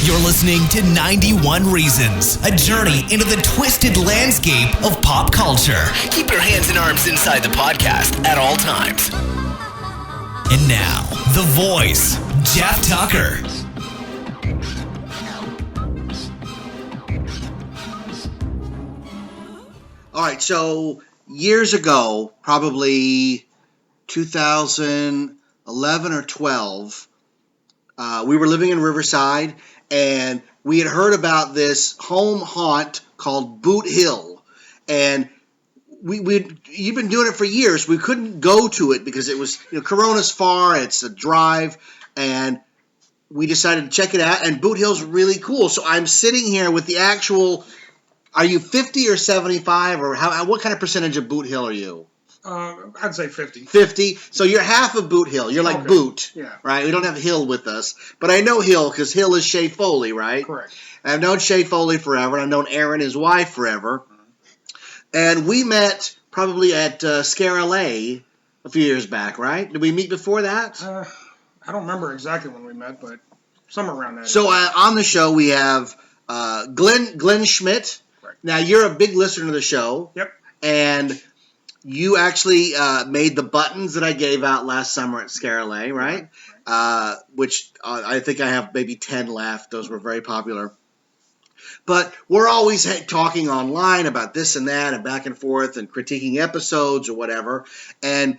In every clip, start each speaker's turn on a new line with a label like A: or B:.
A: You're listening to 91 Reasons, a journey into the twisted landscape of pop culture. Keep your hands and arms inside the podcast at all times. And now, the voice, Jeff Tucker.
B: All right, so years ago, probably 2011 or 12, we were living in Riverside, and we had heard about this home haunt called Boot Hill, and you've been doing it for years. We couldn't go to it because it was, Corona's far, it's a drive, and we decided to check it out, and Boot Hill's really cool. So I'm sitting here with the actual, are you 50 or 75, or what kind of percentage of Boot Hill are you?
C: I'd say 50.
B: 50. So you're half of Boot Hill. You're like Boot, right? We don't have Hill with us, but I know Hill because Hill is Shay Foley, right?
C: Correct.
B: I've known Shay Foley forever, and I've known Aaron, his wife, forever. And we met probably at Scare LA a few years back, right? Did we meet before that?
C: I don't remember exactly when we met, but somewhere around that.
B: So on the show we have Glenn Schmidt.
C: Right.
B: Now you're a big listener to the show.
C: Yep.
B: And you actually made the buttons that I gave out last summer at Scare LA, right? Which I think I have maybe 10 left. Those were very popular. But we're always talking online about this and that and back and forth and critiquing episodes or whatever. And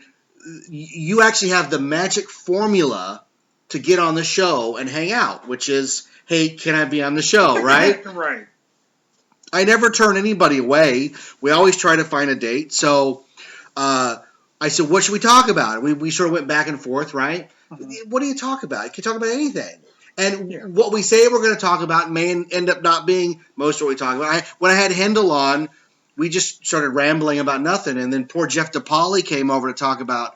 B: you actually have the magic formula to get on the show and hang out, which is, hey, can I be on the show, right?
C: Right.
B: I never turn anybody away. We always try to find a date. So I said, what should we talk about? We sort of went back and forth, right? What do you talk about? You can talk about anything. And what we say we're going to talk about may end up not being most of what we talk about. When I had Hendel on, we just started rambling about nothing. And then poor Jeff DePauli came over to talk about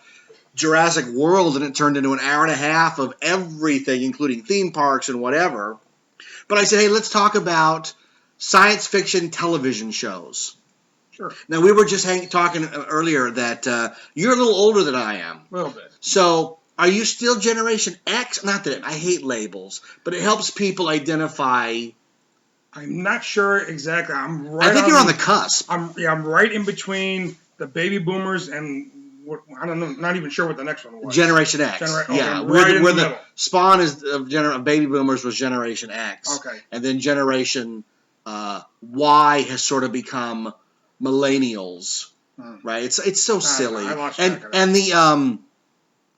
B: Jurassic World, and it turned into an hour and a half of everything, including theme parks and whatever. But I said, hey, let's talk about science fiction television shows.
C: Sure.
B: Now, we were just talking earlier that you're a little older than I am.
C: A little bit.
B: So are you still Generation X? Not that I hate labels, but it helps people identify.
C: I'm not sure exactly.
B: I think you're on the cusp.
C: I'm right in between the baby boomers and I don't know. Not even sure what the next one was.
B: Generation X. Where the spawn of baby boomers was Generation X.
C: Okay. And
B: then Generation Y has sort of become millennials, right? It's so silly.
C: I lost track of that.
B: And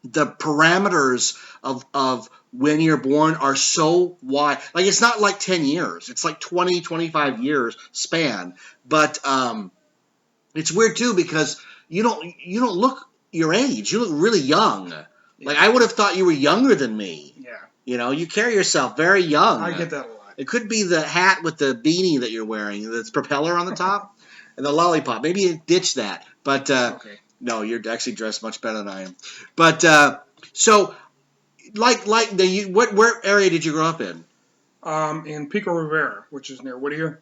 B: the parameters of when you're born are so wide. Like, it's not like 10 years. It's like 20, 25 years span. But it's weird too because you don't look your age. You look really young. Yeah. Like, I would have thought you were younger than me.
C: Yeah.
B: You carry yourself very young.
C: I get that a lot.
B: It could be the hat with the beanie that you're wearing, that's propeller on the top, and the lollipop. Maybe you ditch that. But no, you're actually dressed much better than I am. But so, where area did you grow up in?
C: In Pico Rivera, which is near Whittier.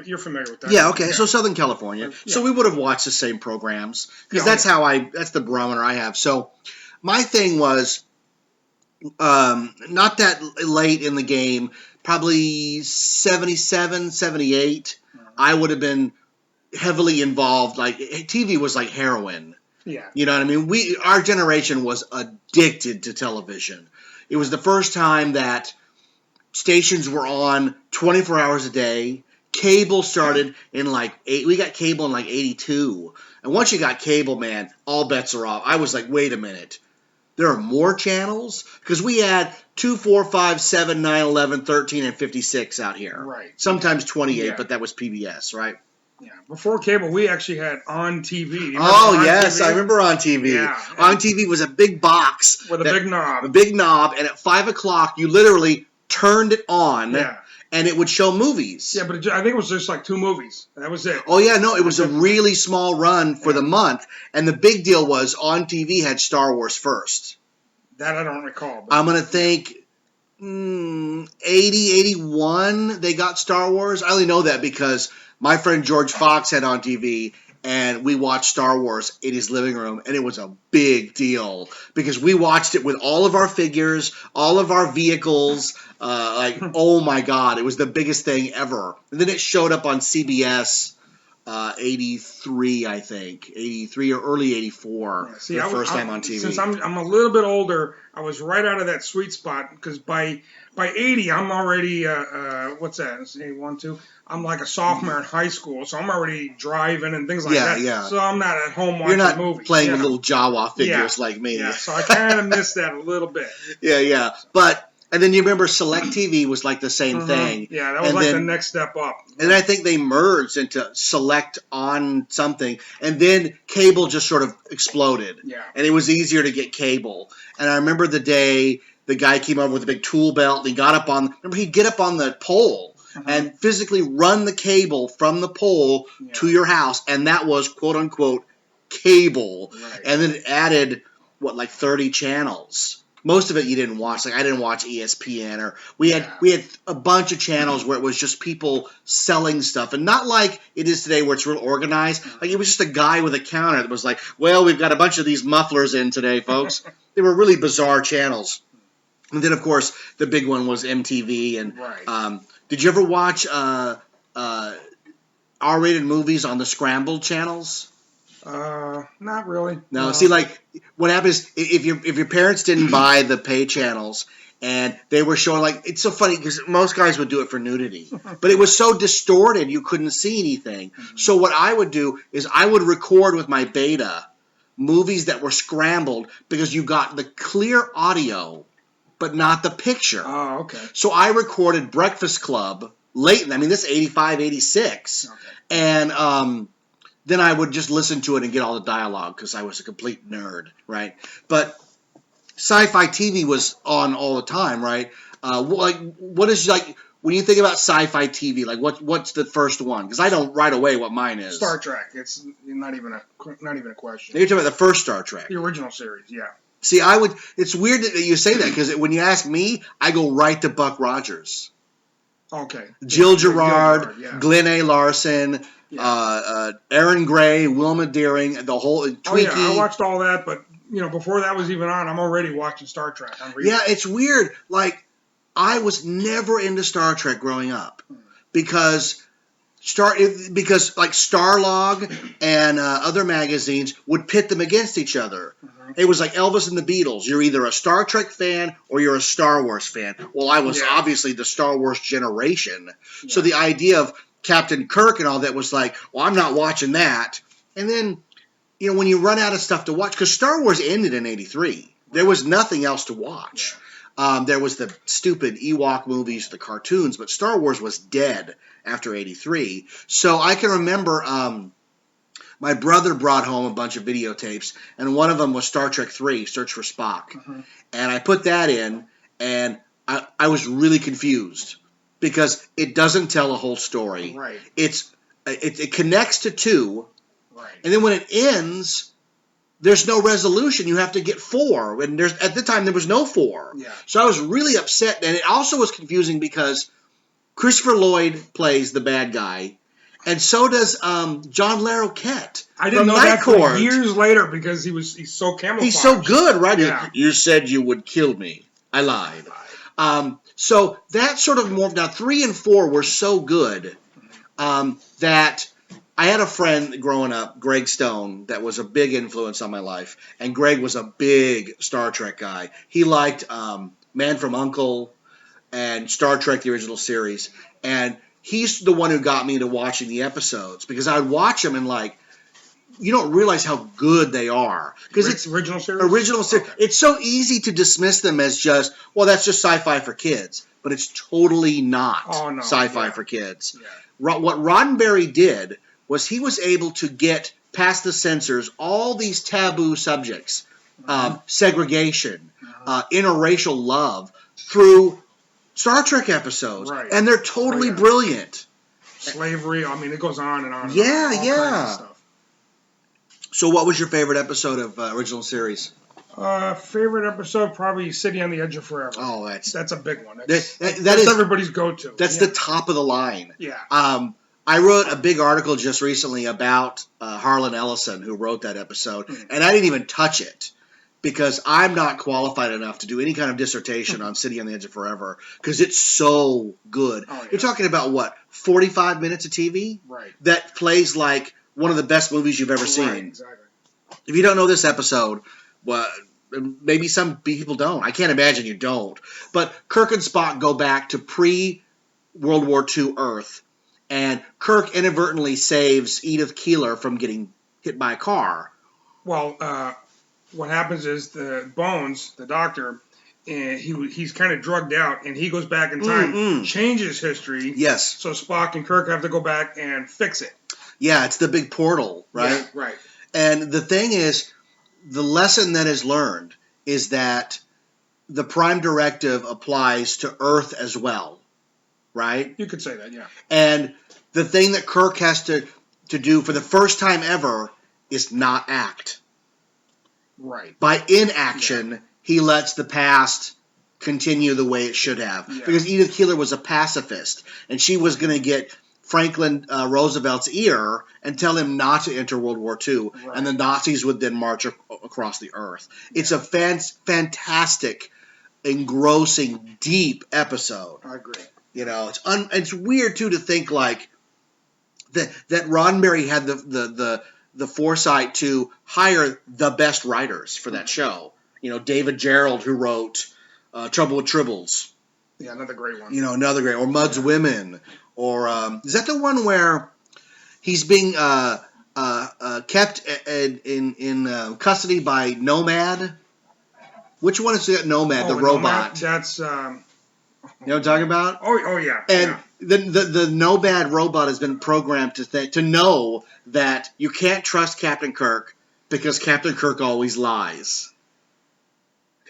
C: You're familiar with that?
B: Yeah. Okay. So Southern California. Yeah. So we would have watched the same programs because that's the barometer I have. So my thing was not that late in the game, probably 77, 78. I would have been heavily involved. Like, TV was like heroin.
C: Yeah.
B: You know what I mean? Our generation was addicted to television. It was the first time that stations were on 24 hours a day. Cable started in we got cable in 82. And once you got cable, man, all bets are off. I was like, wait a minute. There are more channels? Because we had 2, 4, 5, 7, 9, 11, 13, and 56 out here.
C: Right.
B: Sometimes 28, but that was PBS, right?
C: Yeah. Before cable, we actually had On TV.
B: Oh, yes. TV? I remember On TV.
C: Yeah.
B: On TV was a big box.
C: With a big knob.
B: A big knob. And at 5 o'clock, you literally turned it on.
C: Yeah.
B: And it would show movies.
C: Yeah, but I think it was just like 2 movies. That was it.
B: Oh, yeah. No, it was a really small run for the month. And the big deal was On TV had Star Wars first.
C: That I don't recall. But
B: I'm going to think 80, 81, they got Star Wars. I only know that because my friend George Fox had On TV, and and we watched Star Wars in his living room, and it was a big deal because we watched it with all of our figures, all of our vehicles. Oh my God, it was the biggest thing ever. And then it showed up on CBS. 83, I think, 83 or early 84.
C: Yeah, see,
B: the first time on TV.
C: Since I'm a little bit older, I was right out of that sweet spot because by 80, I'm already what's that? It's 81, 2. I'm like a sophomore in high school, so I'm already driving and things like that.
B: Yeah.
C: So I'm not at home watching
B: You're not
C: movies.
B: playing with little Jawa figures like me.
C: Yeah, so I kind of missed that a little bit.
B: Yeah. And then you remember Select TV was like the same thing.
C: Yeah, that was the next step up.
B: And I think they merged into Select on something. And then cable just sort of exploded.
C: Yeah.
B: And it was easier to get cable. And I remember the day the guy came over with a big tool belt and he got up on, remember he'd get up on the pole and physically run the cable from the pole to your house. And that was quote unquote cable.
C: Right.
B: And then it added, 30 channels. Most of it you didn't watch. Like I didn't watch ESPN, or we had a bunch of channels where it was just people selling stuff, and not like it is today where it's real organized. Like it was just a guy with a counter that was like, "Well, we've got a bunch of these mufflers in today, folks." They were really bizarre channels. And then of course the big one was MTV. And did you ever watch R-rated movies on the scrambled channels?
C: Not really.
B: No, see, like what happens if your parents didn't buy the pay channels and they were showing, like, it's so funny because most guys would do it for nudity, but it was so distorted you couldn't see anything. So what I would do is I would record with my Beta movies that were scrambled because you got the clear audio but not the picture.
C: Oh, okay.
B: So I recorded Breakfast Club late. I mean, this is 85, 86, and then I would just listen to it and get all the dialogue because I was a complete nerd, right? But sci-fi TV was on all the time, right? What is, like, when you think about sci-fi TV, like what's the first one? Because I don't right away what mine is.
C: Star Trek. It's not even a question.
B: You're talking about the first Star Trek.
C: The original series, yeah.
B: See, it's weird that you say that because when you ask me, I go right to Buck Rogers.
C: Okay.
B: Jill Gerard,
C: yeah.
B: Glenn A. Larson, Aaron Gray, Wilma Deering, the whole Twinkie.
C: Oh, yeah, I watched all that, but before that was even on, I'm already watching Star Trek.
B: Yeah, it's weird. Like, I was never into Star Trek growing up because like Starlog and other magazines would pit them against each other. It was like Elvis and the Beatles. You're either a Star Trek fan or you're a Star Wars fan. Well, I was obviously the Star Wars generation. Yeah. So the idea of Captain Kirk and all that was like, well, I'm not watching that. And then, when you run out of stuff to watch, because Star Wars ended in 83. There was nothing else to watch. Yeah. There was the stupid Ewok movies, the cartoons, but Star Wars was dead after 83. So I can remember my brother brought home a bunch of videotapes, and one of them was Star Trek 3, Search for Spock. And I put that in, and I was really confused because it doesn't tell a whole story.
C: Right.
B: It connects to 2,
C: right.
B: And then when it ends, there's no resolution. You have to get 4, and at the time there was no 4.
C: Yeah.
B: So I was really upset, and it also was confusing because Christopher Lloyd plays the bad guy, and so does John Larroquette.
C: I didn't know that for years later because he's so camouflaged.
B: He's so good, right?
C: Yeah.
B: You said you would kill me. I lied. So that sort of morphed. Now 3 and 4 were so good that I had a friend growing up, Greg Stone, that was a big influence on my life. And Greg was a big Star Trek guy. He liked Man from U.N.C.L.E. and Star Trek, the original series. And he's the one who got me into watching the episodes because I would watch them and, like, you don't realize how good they are. Because it's
C: original series?
B: Original series. Okay. It's so easy to dismiss them as just, well, that's just sci-fi for kids. But it's totally not sci-fi for kids.
C: Yeah.
B: What Roddenberry did was he was able to get past the censors all these taboo subjects, segregation, interracial love, through Star Trek episodes.
C: Right.
B: And they're totally brilliant.
C: Slavery, I mean, it goes on and on.
B: Yeah,
C: all kinds of stuff.
B: So what was your favorite episode of original series?
C: Favorite episode, probably City on the Edge of Forever.
B: Oh, that's
C: a big one.
B: That is
C: everybody's go-to.
B: That's the top of the line.
C: Yeah.
B: I wrote a big article just recently about Harlan Ellison, who wrote that episode, and I didn't even touch it because I'm not qualified enough to do any kind of dissertation on City on the Edge of Forever because it's so good.
C: Oh, yeah.
B: You're talking about, what, 45 minutes of TV?
C: Right.
B: That plays like one of the best movies you've ever seen.
C: Right, exactly.
B: If you don't know this episode, well, maybe some people don't. I can't imagine you don't. But Kirk and Spock go back to pre-World War II Earth, and Kirk inadvertently saves Edith Keeler from getting hit by a car.
C: Well, what happens is the Bones, the doctor, he's kind of drugged out, and he goes back in time, changes history.
B: Yes.
C: So Spock and Kirk have to go back and fix it.
B: Yeah, it's the big portal, right?
C: Yeah, right.
B: And the thing is, the lesson that is learned is that the Prime Directive applies to Earth as well, right?
C: You could say that, yeah.
B: And the thing that Kirk has to do for the first time ever is not act.
C: Right.
B: By inaction, he lets the past continue the way it should have.
C: Yeah.
B: Because Edith Keeler was a pacifist, and she was going to get Franklin Roosevelt's ear and tell him not to enter World War II,
C: Right.
B: and the Nazis would then march across the earth. It's a fantastic, engrossing, deep episode.
C: I agree.
B: You know, it's weird too to think like that Roddenberry had the foresight to hire the best writers for that show. You know, David Gerald, who wrote Trouble with Tribbles.
C: Yeah, another great one.
B: You know, another great, or Mud's Women, or is that the one where he's being kept in custody by Nomad? Which one is that Nomad, the robot?
C: Nomad, that's
B: you know what I'm talking about?
C: Oh yeah.
B: And
C: yeah.
B: the Nomad robot has been programmed to know that you can't trust Captain Kirk because Captain Kirk always lies.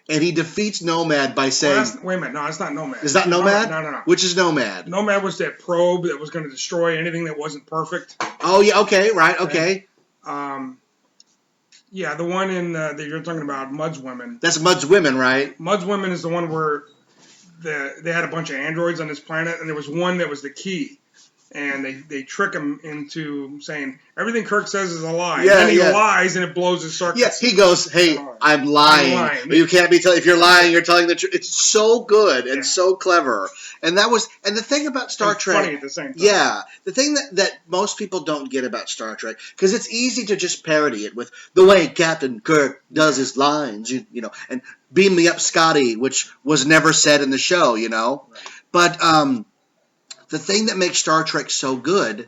B: And he defeats Nomad by saying...
C: wait a minute. No, it's not Nomad.
B: Is that Nomad?
C: No.
B: Which is Nomad?
C: Nomad was that probe that was going to destroy anything that wasn't perfect.
B: Oh, yeah. Okay. Right. Okay.
C: Yeah, the one in that you're talking about, Mud's Women.
B: That's Mud's Women, right?
C: Mud's Women is the one where they had a bunch of androids on this planet, and there was one that was the key. And they trick him into saying everything Kirk says is a lie.
B: Yeah,
C: and then he
B: yeah.
C: lies, and it blows his circuits.
B: Yes, he goes, "Hey, I'm lying. But you can't be telling. If you're lying, you're telling the truth." It's so good and so clever. And the thing about Star Trek,
C: funny at the same time.
B: Yeah, the thing that most people don't get about Star Trek, because it's easy to just parody it with the way Captain Kirk does his lines, you know, and "Beam me up, Scotty," which was never said in the show, you know.
C: Right.
B: But the thing that makes Star Trek so good,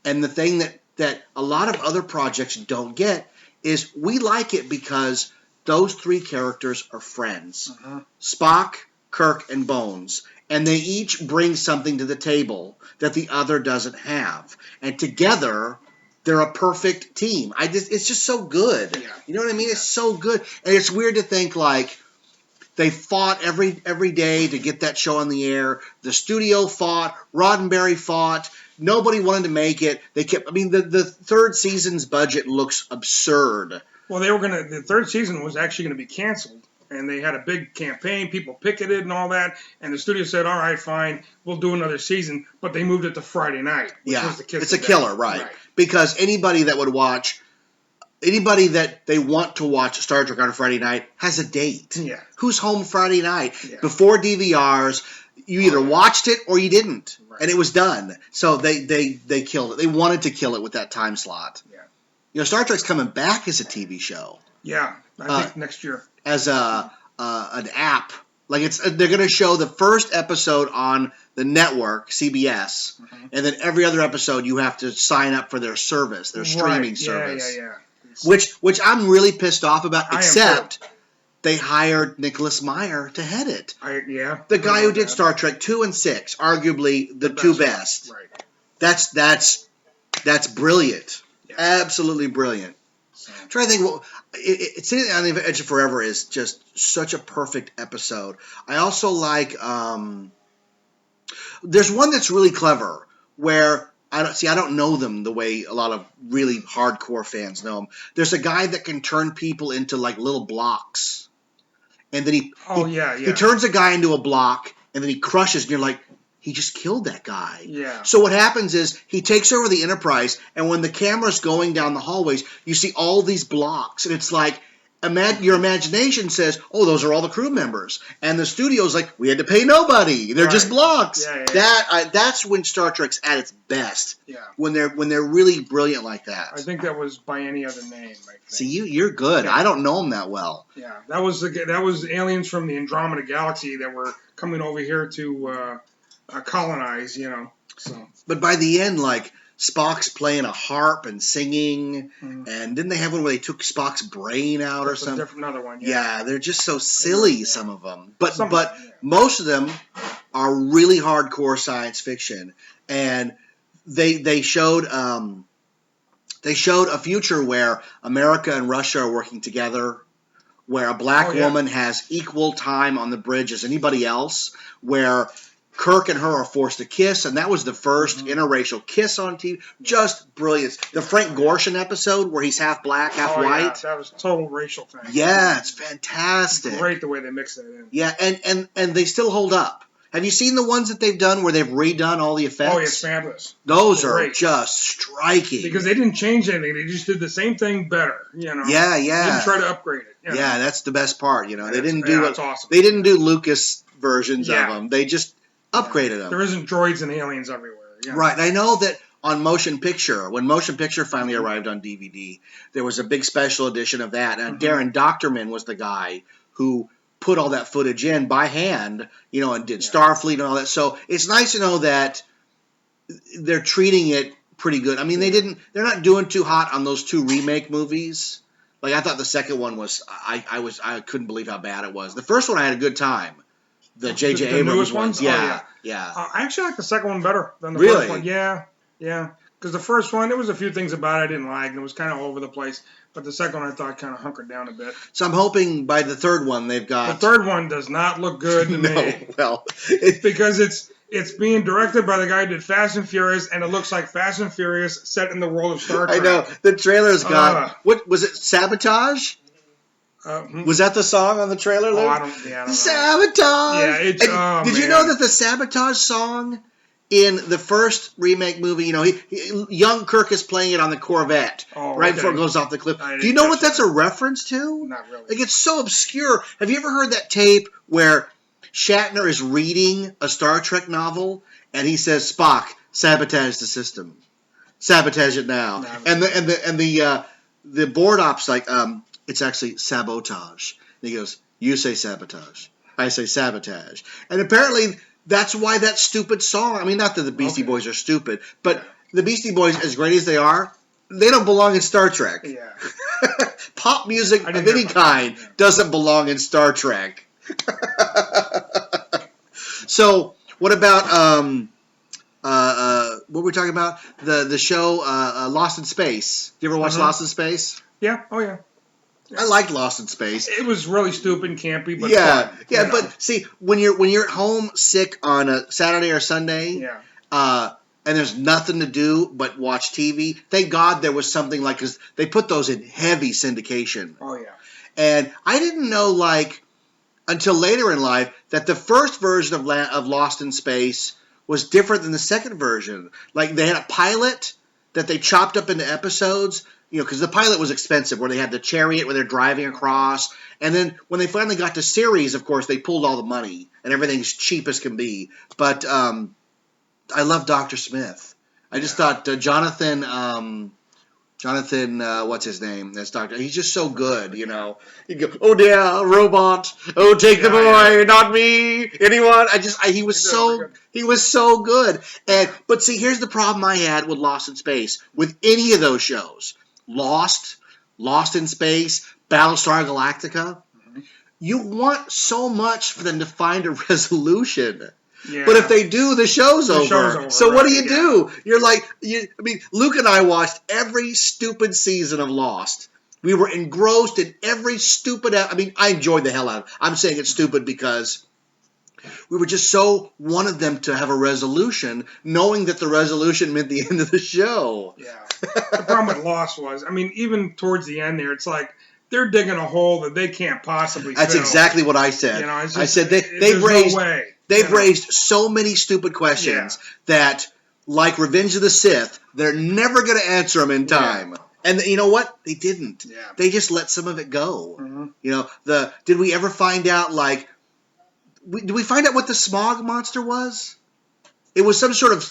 B: and the thing that a lot of other projects don't get, is we like it because those three characters are friends.
C: Uh-huh.
B: Spock, Kirk, and Bones. And they each bring something to the table that the other doesn't have. And together, they're a perfect team. It's just so good.
C: Yeah.
B: You know what I mean? It's so good. And it's weird to think, like, they fought every day to get that show on the air. The studio fought. Roddenberry fought. Nobody wanted to make it. They kept. I mean, the third season's budget looks absurd.
C: Well, the third season was actually going to be canceled, and they had a big campaign. People picketed and all that, and the studio said, "All right, fine, we'll do another season." But they moved it to Friday night. Which was the kiss
B: it's
C: of
B: a
C: death.
B: killer, right? Because anybody that they want to watch Star Trek on a Friday night has a date.
C: Yeah.
B: Who's home Friday night?
C: Yeah.
B: Before DVRs, you either watched it or you didn't.
C: Right.
B: And it was done. So they killed it. They wanted to kill it with that time slot.
C: Yeah.
B: You know, Star Trek's coming back as a TV show.
C: Yeah. I think next year.
B: As an app. Like they're going to show the first episode on the network, CBS, and then every other episode you have to sign up for their service, their streaming service.
C: Yeah.
B: Which I'm really pissed off about,
C: I am
B: except they hired Nicholas Meyer to head it. The guy who did Star Trek 2 and 6, arguably the two best.
C: Right.
B: That's brilliant.
C: Yeah.
B: Absolutely brilliant.
C: So.
B: I'm trying to think, well, Sitting on the Edge of Forever is just such a perfect episode. I also like, there's one that's really clever where, I don't know them the way a lot of really hardcore fans know them. There's a guy that can turn people into like little blocks. And then he turns a guy into a block, and then he crushes, and you're like, he just killed that guy.
C: Yeah.
B: So what happens is he takes over the Enterprise, and when the camera's going down the hallways, you see all these blocks, and it's like, your imagination says, oh, those are all the crew members. And the studio's like, we had to pay nobody. They're just blocks.
C: Yeah.
B: That's when Star Trek's at its best.
C: Yeah.
B: When they're really brilliant like that.
C: I think that was By Any Other Name. I think.
B: See, you're good. Yeah. I don't know them that well.
C: Yeah, that was aliens from the Andromeda Galaxy that were coming over here to colonize, So.
B: But by the end, like, Spock's playing a harp and singing, and didn't they have one where they took Spock's brain out or something?
C: Another one,
B: yeah. They're just so silly, some of them. But most of them are really hardcore science fiction, and they showed a future where America and Russia are working together, where a black woman has equal time on the bridge as anybody else, where Kirk and her are forced to kiss, and that was the first interracial kiss on TV. Just brilliant. The Frank Gorshin episode where he's half black, half white.
C: Yeah, that was a total racial thing.
B: Yeah, it's fantastic.
C: It's great the way they mix that in.
B: Yeah, and they still hold up. Have you seen the ones that they've done where they've redone all the effects?
C: Oh, it's fabulous.
B: Those are just striking.
C: Because they didn't change anything. They just did the same thing better,
B: Yeah,
C: They didn't try to upgrade it.
B: Yeah, that's the best part, They didn't
C: that's awesome.
B: They didn't do Lucas versions of them. They just upgraded them.
C: There isn't droids and aliens everywhere.
B: Right. And I know that on Motion Picture, when Motion Picture finally arrived on DVD, there was a big special edition of that. And Darren Doctorman was the guy who put all that footage in by hand, and did Starfleet and all that. So it's nice to know that they're treating it pretty good. I mean, they're not doing too hot on those 2 remake movies. Like, I thought the second one was, I couldn't believe how bad it was. The first one I had a good time. The J.J. Abrams ones?
C: Yeah. I actually like the second one better than the first one. Yeah. Because the first one, there was a few things about it I didn't like, and it was kind of all over the place. But the second one I thought kind of hunkered down a bit.
B: So I'm hoping by the third one they've got...
C: The third one does not look good to me.
B: Well...
C: It's because it's being directed by the guy who did Fast and Furious, and it looks like Fast and Furious set in the world of Star Trek.
B: I know. The trailer's got... what was it? Sabotage? Was that the song on the trailer, Luke?
C: I don't know.
B: Sabotage!
C: Yeah, it's...
B: did you know that the Sabotage song in the first remake movie, young Kirk is playing it on the Corvette before it goes off the cliff. Do you know what that's a reference to?
C: Not really.
B: Like, it's so obscure. Have you ever heard that tape where Shatner is reading a Star Trek novel and he says, Spock, sabotage the system. Sabotage it now.
C: No,
B: and the board op's like, it's actually sabotage. And he goes, you say sabotage. I say sabotage. And apparently that's why that stupid song, I mean, not that the Beastie Boys are stupid, but the Beastie Boys, as great as they are, they don't belong in Star Trek.
C: Yeah.
B: Pop music of any kind doesn't belong in Star Trek. So, what about, what were we talking about? The show Lost in Space. Did you ever watch Lost in Space?
C: Yeah. Oh, yeah.
B: I liked Lost in Space.
C: It was really stupid and campy, but
B: fun, but see, when you're at home sick on a Saturday or Sunday, and there's nothing to do but watch TV. Thank God there was something like, because they put those in heavy syndication.
C: Oh yeah.
B: And I didn't know until later in life that the first version of Lost in Space was different than the second version. Like, they had a pilot that they chopped up into episodes. Because the pilot was expensive, where they had the chariot where they're driving across. And then when they finally got to series, of course, they pulled all the money, and everything's cheap as can be. But I love Dr. Smith. I just thought Jonathan, what's his name? That's Doctor. He's just so good, You go, oh dear, robot. Oh, take the boy, not me. Anyone? He was so good. But see, here's the problem I had with Lost in Space. With any of those shows. Lost in Space, Battlestar Galactica. You want so much for them to find a resolution. Yeah. But if they do, the show's over. So what do you do? You're like, Luke and I watched every stupid season of Lost. We were engrossed in every stupid... I enjoyed the hell out of it. I'm saying it's stupid because we were just so wanted them to have a resolution, knowing that the resolution meant the end of the show.
C: Yeah. The problem with Lost was, even towards the end there, it's like they're digging a hole that they can't possibly fill.
B: That's exactly what I said.
C: Just,
B: I said they've raised...
C: No way.
B: They've raised so many stupid questions that, like Revenge of the Sith, they're never going to answer them in time. Yeah. And you know what? They didn't. Yeah. They just let some of it go. Mm-hmm. You know, did we ever find out, like, did we find out what the smog monster was? It was some sort of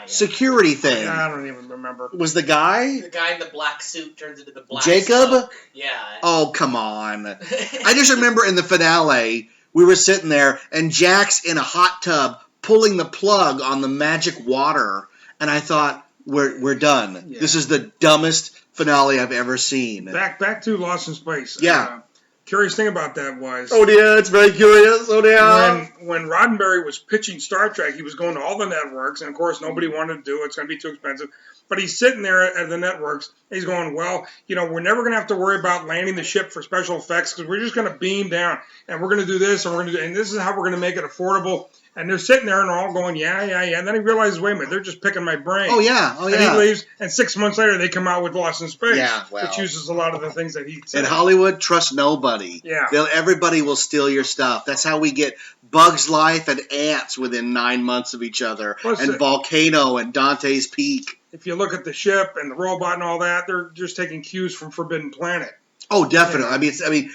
B: security thing.
C: I don't even remember.
B: Was the guy?
D: The guy in the black suit turns into the black
B: Jacob?
D: smoke. Yeah.
B: Oh, come on. I just remember in the finale, we were sitting there, and Jack's in a hot tub pulling the plug on the magic water, and I thought, we're done. Yeah. This is the dumbest finale I've ever seen.
C: Back to Lost in Space.
B: Yeah.
C: Curious thing about that was...
B: Oh, dear, it's very curious. Oh, dear.
C: When Roddenberry was pitching Star Trek, he was going to all the networks, and, of course, nobody wanted to do it. It's going to be too expensive. But he's sitting there at the networks, and he's going, well, you know, we're never going to have to worry about landing the ship for special effects because we're just going to beam down, and we're going to do this, and this is how we're going to make it affordable. And they're sitting there and they're all going, yeah. And then he realizes, wait a minute, they're just picking my brain.
B: Oh, yeah.
C: And he leaves, and 6 months later they come out with Lost in Space, which uses a lot of the things that he said.
B: In Hollywood, trust nobody.
C: Yeah.
B: Everybody will steal your stuff. That's how we get Bug's Life and Ants within 9 months of each other, and Volcano and Dante's Peak.
C: If you look at the ship and the robot and all that, they're just taking cues from Forbidden Planet.
B: Oh, definitely. Yeah. I mean,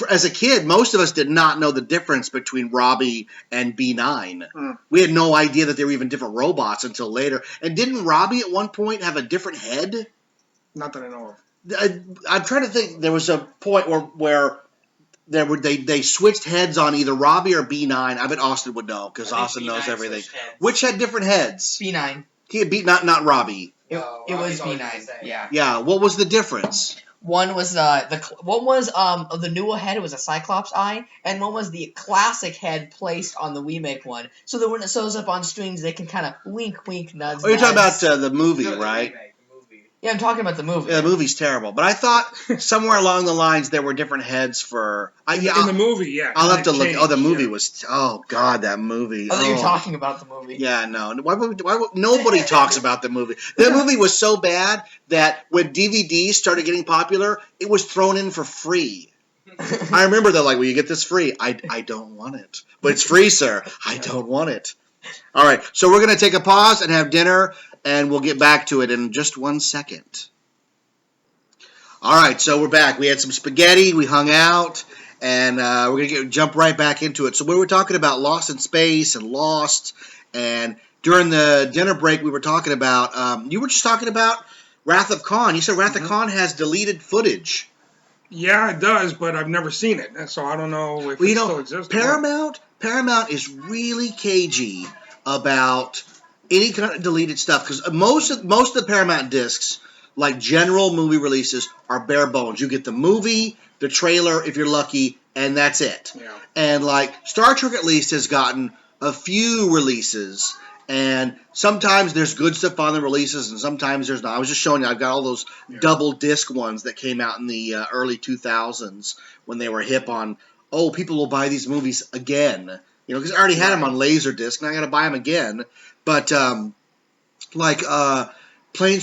B: as a kid, most of us did not know the difference between Robbie and B9. We had no idea that they were even different robots until later. And didn't Robbie at one point have a different head?
C: Not that I know
B: of. I'm trying to think. There was a point where they switched heads on either Robbie or B9. I bet Austin would know because Austin knows everything. Which had different heads?
E: B9.
B: He had not Robbie.
E: It was B9. Yeah.
B: Yeah. What was the difference?
E: One was the newer head. It was a Cyclops eye, and one was the classic head placed on the remake one. So that when it shows up on screens, they can kind of wink, nudge.
B: Oh, you're talking about the movie, right?
E: Yeah, I'm talking about the movie.
B: Yeah, the movie's terrible, but I thought somewhere along the lines there were different heads for.
C: In the movie, yeah.
B: I'll have to look. Oh, the movie was. Oh God, that movie.
E: Oh, you're talking about the movie.
B: Yeah, no. Why would nobody talks about the movie? The movie was so bad that when DVDs started getting popular, it was thrown in for free. I remember they're like, "Well, you get this free." I don't want it, but it's free, sir. I don't want it. All right, so we're gonna take a pause and have dinner. And we'll get back to it in just 1 second. All right, so we're back. We had some spaghetti. We hung out. And we're going to jump right back into it. So we were talking about Lost in Space and Lost. And during the dinner break, we were talking about, you were just talking about Wrath of Khan. You said Wrath of Khan has deleted footage.
C: Yeah, it does, but I've never seen it. And so I don't know if it still exists.
B: Paramount is really cagey about any kind of deleted stuff, because most of the Paramount discs, like general movie releases, are bare bones. You get the movie, the trailer, if you're lucky, and that's it.
C: Yeah.
B: And like Star Trek, at least, has gotten a few releases, and sometimes there's good stuff on the releases, and sometimes there's not. I was just showing you, I've got all those double disc ones that came out in the early 2000s when they were hip on. Oh, people will buy these movies again, because I already had them on Laserdisc, and I got to buy them again. But, Planes,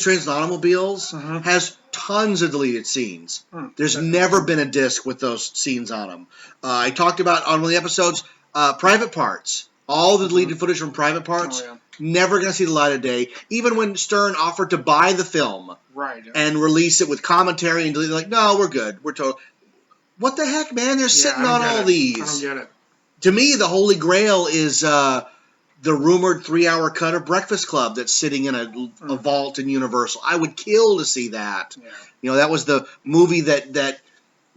B: Trains, and Automobiles has tons of deleted scenes. There's never been a disc with those scenes on them. I talked about on one of the episodes, Private Parts. All the deleted footage from Private Parts, never going to see the light of day. Even when Stern offered to buy the film and release it with commentary and delete it, like, no, we're good. We're total. What the heck, man? They're sitting on all these.
C: I don't get it.
B: To me, the Holy Grail is... the rumored 3-hour cut of Breakfast Club that's sitting in a vault in Universal. I would kill to see that. Yeah. That was the movie that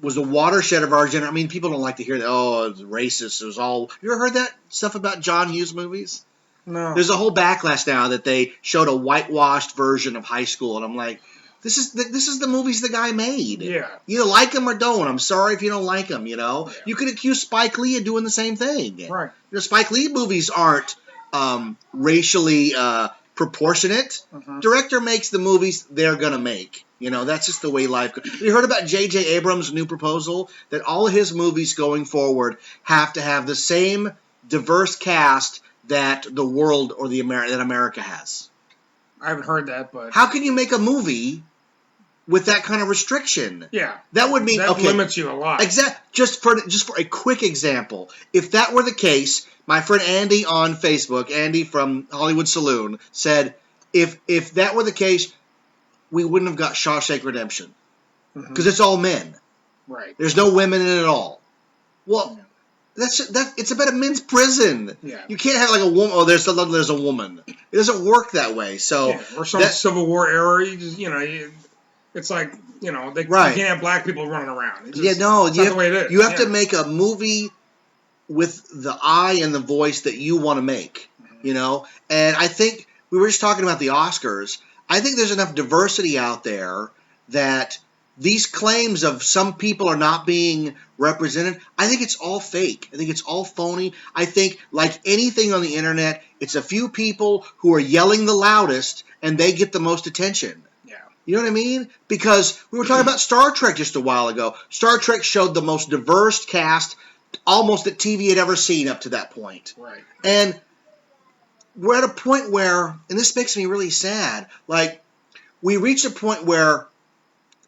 B: was a watershed of our generation. I mean, people don't like to hear that. Oh, it's racist. It was all. You ever heard that stuff about John Hughes movies?
C: No.
B: There's a whole backlash now that they showed a whitewashed version of High School, and I'm like, this is the movies the guy made.
C: Yeah.
B: You like them or don't. I'm sorry if you don't like them. Yeah. You could accuse Spike Lee of doing the same thing.
C: Right.
B: Spike Lee movies aren't racially proportionate. Director makes the movies they're gonna make. That's just the way life goes. You heard about J.J. Abrams' new proposal that all of his movies going forward have to have the same diverse cast that the world or that America has.
C: I haven't heard that, but
B: how can you make a movie with that kind of restriction.
C: Yeah.
B: That would mean
C: that
B: okay.
C: limits you a lot.
B: Just for a quick example, if that were the case, my friend Andy on Facebook, Andy from Hollywood Saloon, said if that were the case, we wouldn't have got Shawshank Redemption because it's all men.
C: Right.
B: There's no women in it at all. Well, it's about a men's prison.
C: Yeah.
B: You can't have like a woman. Oh, there's a woman. It doesn't work that way. So
C: or some Civil War era. It's like you can't have black people running around. It's just,
B: that's not
C: the way it is.
B: You have to make a movie with the eye and the voice that you want to make. And I think we were just talking about the Oscars. I think there's enough diversity out there that these claims of some people are not being represented, I think it's all fake. I think it's all phony. I think, like anything on the internet, it's a few people who are yelling the loudest and they get the most attention.
C: Yeah.
B: You know what I mean? Because we were talking about Star Trek just a while ago. Star Trek showed the most diverse cast almost that TV had ever seen up to that point.
C: Right.
B: And we're at a point where, and this makes me really sad, like we reached a point where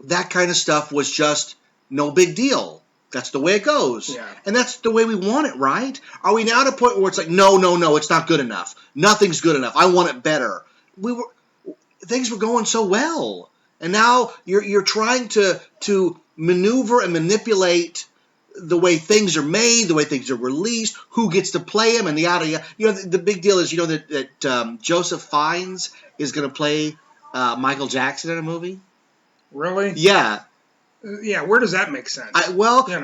B: that kind of stuff was just no big deal. That's the way it goes.
C: Yeah.
B: And that's the way we want it, right? Are we now at a point where it's like, no, it's not good enough. Nothing's good enough. I want it better. Things were going so well. And now you're trying to maneuver and manipulate the way things are made, the way things are released, who gets to play them, and the yada yada. The big deal is, that Joseph Fiennes is going to play Michael Jackson in a movie.
C: Really?
B: Yeah.
C: Yeah. Where does that make sense?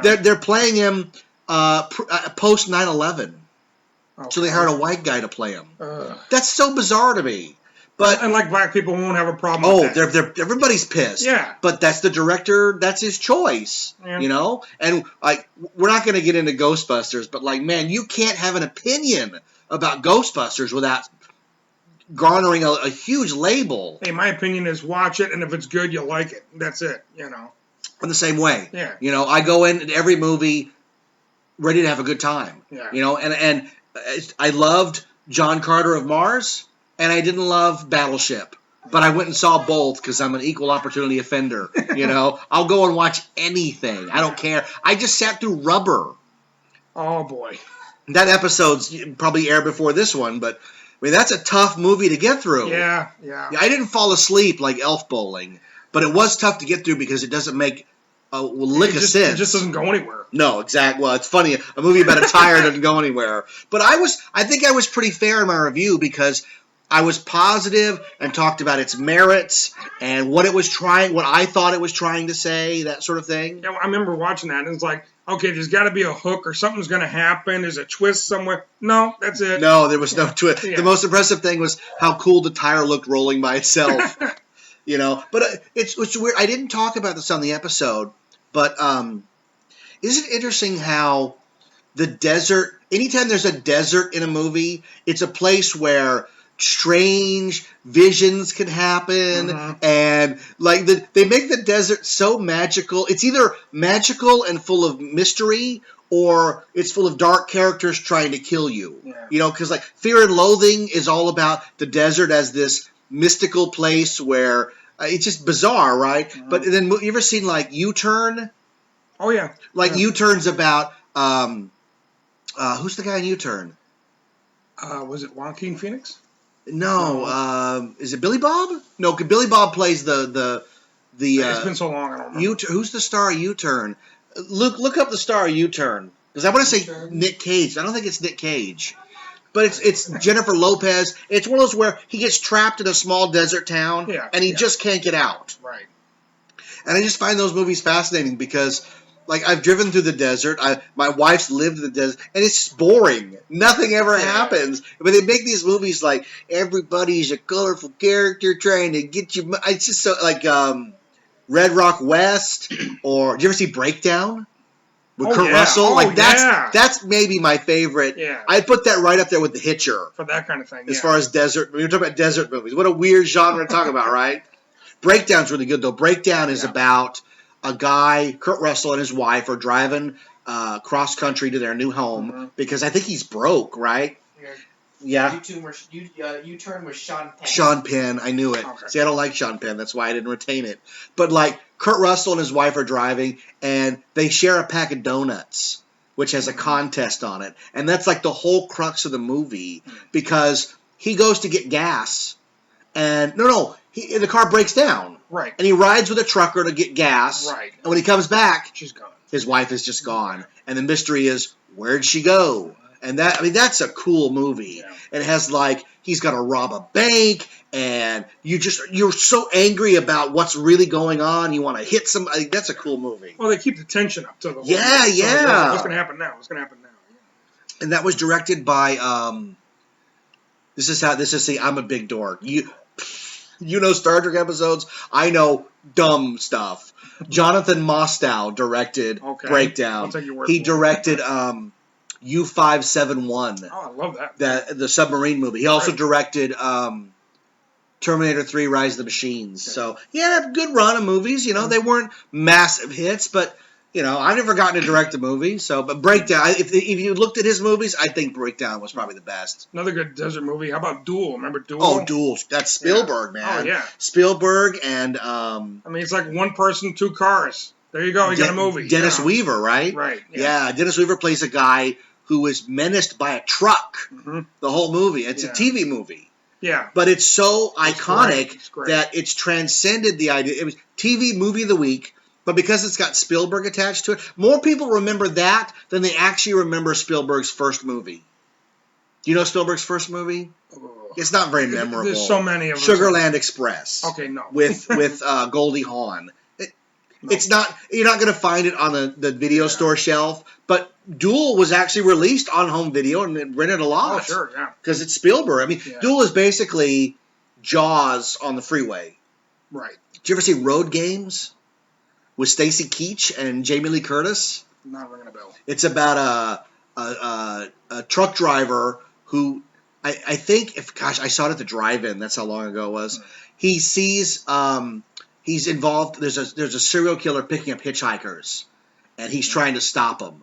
B: They're playing him post 9/11, so they hired a white guy to play him. That's so bizarre to me. But
C: and like black people won't have a problem. with that.
B: Everybody's pissed.
C: Yeah.
B: But that's the director. That's his choice.
C: Yeah.
B: And like we're not going to get into Ghostbusters, but like man, you can't have an opinion about Ghostbusters without garnering a huge label.
C: Hey, my opinion is watch it, and if it's good, you'll like it. That's it.
B: In the same way.
C: Yeah.
B: I go in every movie ready to have a good time.
C: Yeah.
B: And I loved John Carter of Mars, and I didn't love Battleship. But I went and saw both because I'm an equal opportunity offender. I'll go and watch anything. I don't care. I just sat through Rubber.
C: Oh, boy.
B: That episode's probably aired before this one, but I mean, that's a tough movie to get through.
C: Yeah.
B: I didn't fall asleep like Elf Bowling, but it was tough to get through because it doesn't make a lick of sense.
C: It just doesn't go anywhere.
B: No, exactly. Well, it's funny. A movie about a tire doesn't go anywhere. But I think I was pretty fair in my review because I was positive and talked about its merits and what I thought it was trying to say, that sort of thing.
C: Yeah, I remember watching that, and it's like, okay, there's got to be a hook or something's going to happen. There's a twist somewhere. No, that's it.
B: No, there was no twist.
C: Yeah.
B: The most impressive thing was how cool the tire looked rolling by itself. But it's weird. I didn't talk about this on the episode, but isn't it interesting how the desert, anytime there's a desert in a movie, it's a place where strange visions can happen, and like they make the desert so magical. It's either magical and full of mystery, or it's full of dark characters trying to kill you.
C: Yeah.
B: Because like Fear and Loathing is all about the desert as this mystical place where it's just bizarre, right? But then you ever seen like U-Turn?
C: Oh yeah,
B: like U-Turn's about who's the guy in U-Turn?
C: Was it Joaquin Phoenix?
B: No, is it Billy Bob? No, Billy Bob plays the.
C: It's been so long, I don't remember.
B: Who's the star of U-Turn? Look up the star of U-Turn, because I want to say Nick Cage. I don't think it's Nick Cage, but it's Jennifer Lopez. It's one of those where he gets trapped in a small desert town, and he just can't get out.
C: Right.
B: And I just find those movies fascinating because. Like, I've driven through the desert. My wife's lived in the desert. And it's boring. Nothing ever happens. But they make these movies like, everybody's a colorful character trying to get you... It's just so, like, Red Rock West. Or, did you ever see Breakdown? With Kurt Russell? That's maybe my favorite.
C: Yeah.
B: I'd put that right up there with The Hitcher.
C: For that kind of thing,
B: As far as desert... We're talking about desert movies. What a weird genre to talk about, right? Breakdown's really good, though. Breakdown is about... a guy, Kurt Russell, and his wife are driving cross country to their new home because I think he's broke, right?
C: Yeah.
B: Yeah.
E: U-turn was Sean Penn.
B: Sean Penn, I knew it.
C: Okay.
B: See, I don't like Sean Penn. That's why I didn't retain it. But like Kurt Russell and his wife are driving, and they share a pack of donuts, which has a contest on it, and that's like the whole crux of the movie because he goes to get gas, and the car breaks down,
C: Right.
B: and he rides with a trucker to get gas,
C: Right.
B: and when he comes back,
C: She's gone.
B: his wife is just gone, and the mystery is where'd she go? And that's a cool movie.
C: Yeah.
B: And it has like he's gonna rob a bank, and you're so angry about what's really going on. You want to hit somebody. That's a cool movie.
C: Well, they keep the tension up to the whole
B: Yeah,
C: movie. So
B: yeah.
C: it's like, what's gonna happen now? What's gonna happen now? Yeah.
B: And that was directed by I'm a big dork. You know Star Trek episodes. I know dumb stuff. Jonathan Mostow directed
C: Okay.
B: Breakdown.
C: I'll take your word
B: He
C: for it.
B: directed U-571.
C: Oh, I love that.
B: The submarine movie. He also
C: Right.
B: directed Terminator 3: Rise of the Machines. So he had a good run of movies. They weren't massive hits, but I've never gotten to direct a movie. So, but Breakdown. If you looked at his movies, I think Breakdown was probably the best.
C: Another good desert movie. How about Duel? Remember Duel?
B: Oh, Duel. That's Spielberg, man.
C: Oh, yeah.
B: Spielberg and
C: I mean, it's like one person, two cars. There you go. You got a movie.
B: Dennis
C: Yeah.
B: Weaver, right?
C: Right.
B: Yeah. Dennis Weaver plays a guy who is menaced by a truck
C: Mm-hmm.
B: the whole movie. It's a
C: Yeah.
B: TV movie.
C: Yeah.
B: But it's so iconic
C: It's great.
B: that it's transcended the idea. It was TV movie of the week, but because it's got Spielberg attached to it, more people remember that than they actually remember Spielberg's first movie. Do you know Spielberg's first movie? It's not very memorable.
C: There's so many of them.
B: Sugarland Express.
C: Okay, no.
B: With Goldie Hawn.
C: No.
B: It's not. You're not going to find it on the video store shelf. But Duel was actually released on home video and it rented a lot.
C: Oh, sure, yeah.
B: Because it's Spielberg. I mean,
C: Yeah.
B: Duel is basically Jaws on the freeway.
C: Right.
B: Did you ever see Road Games with Stacy Keach and Jamie Lee Curtis?
C: Not ringing a bell.
B: It's about a truck driver who I think I saw it at the drive-in. That's how long ago it was. He sees he's involved. There's a serial killer picking up hitchhikers, and he's trying to stop him.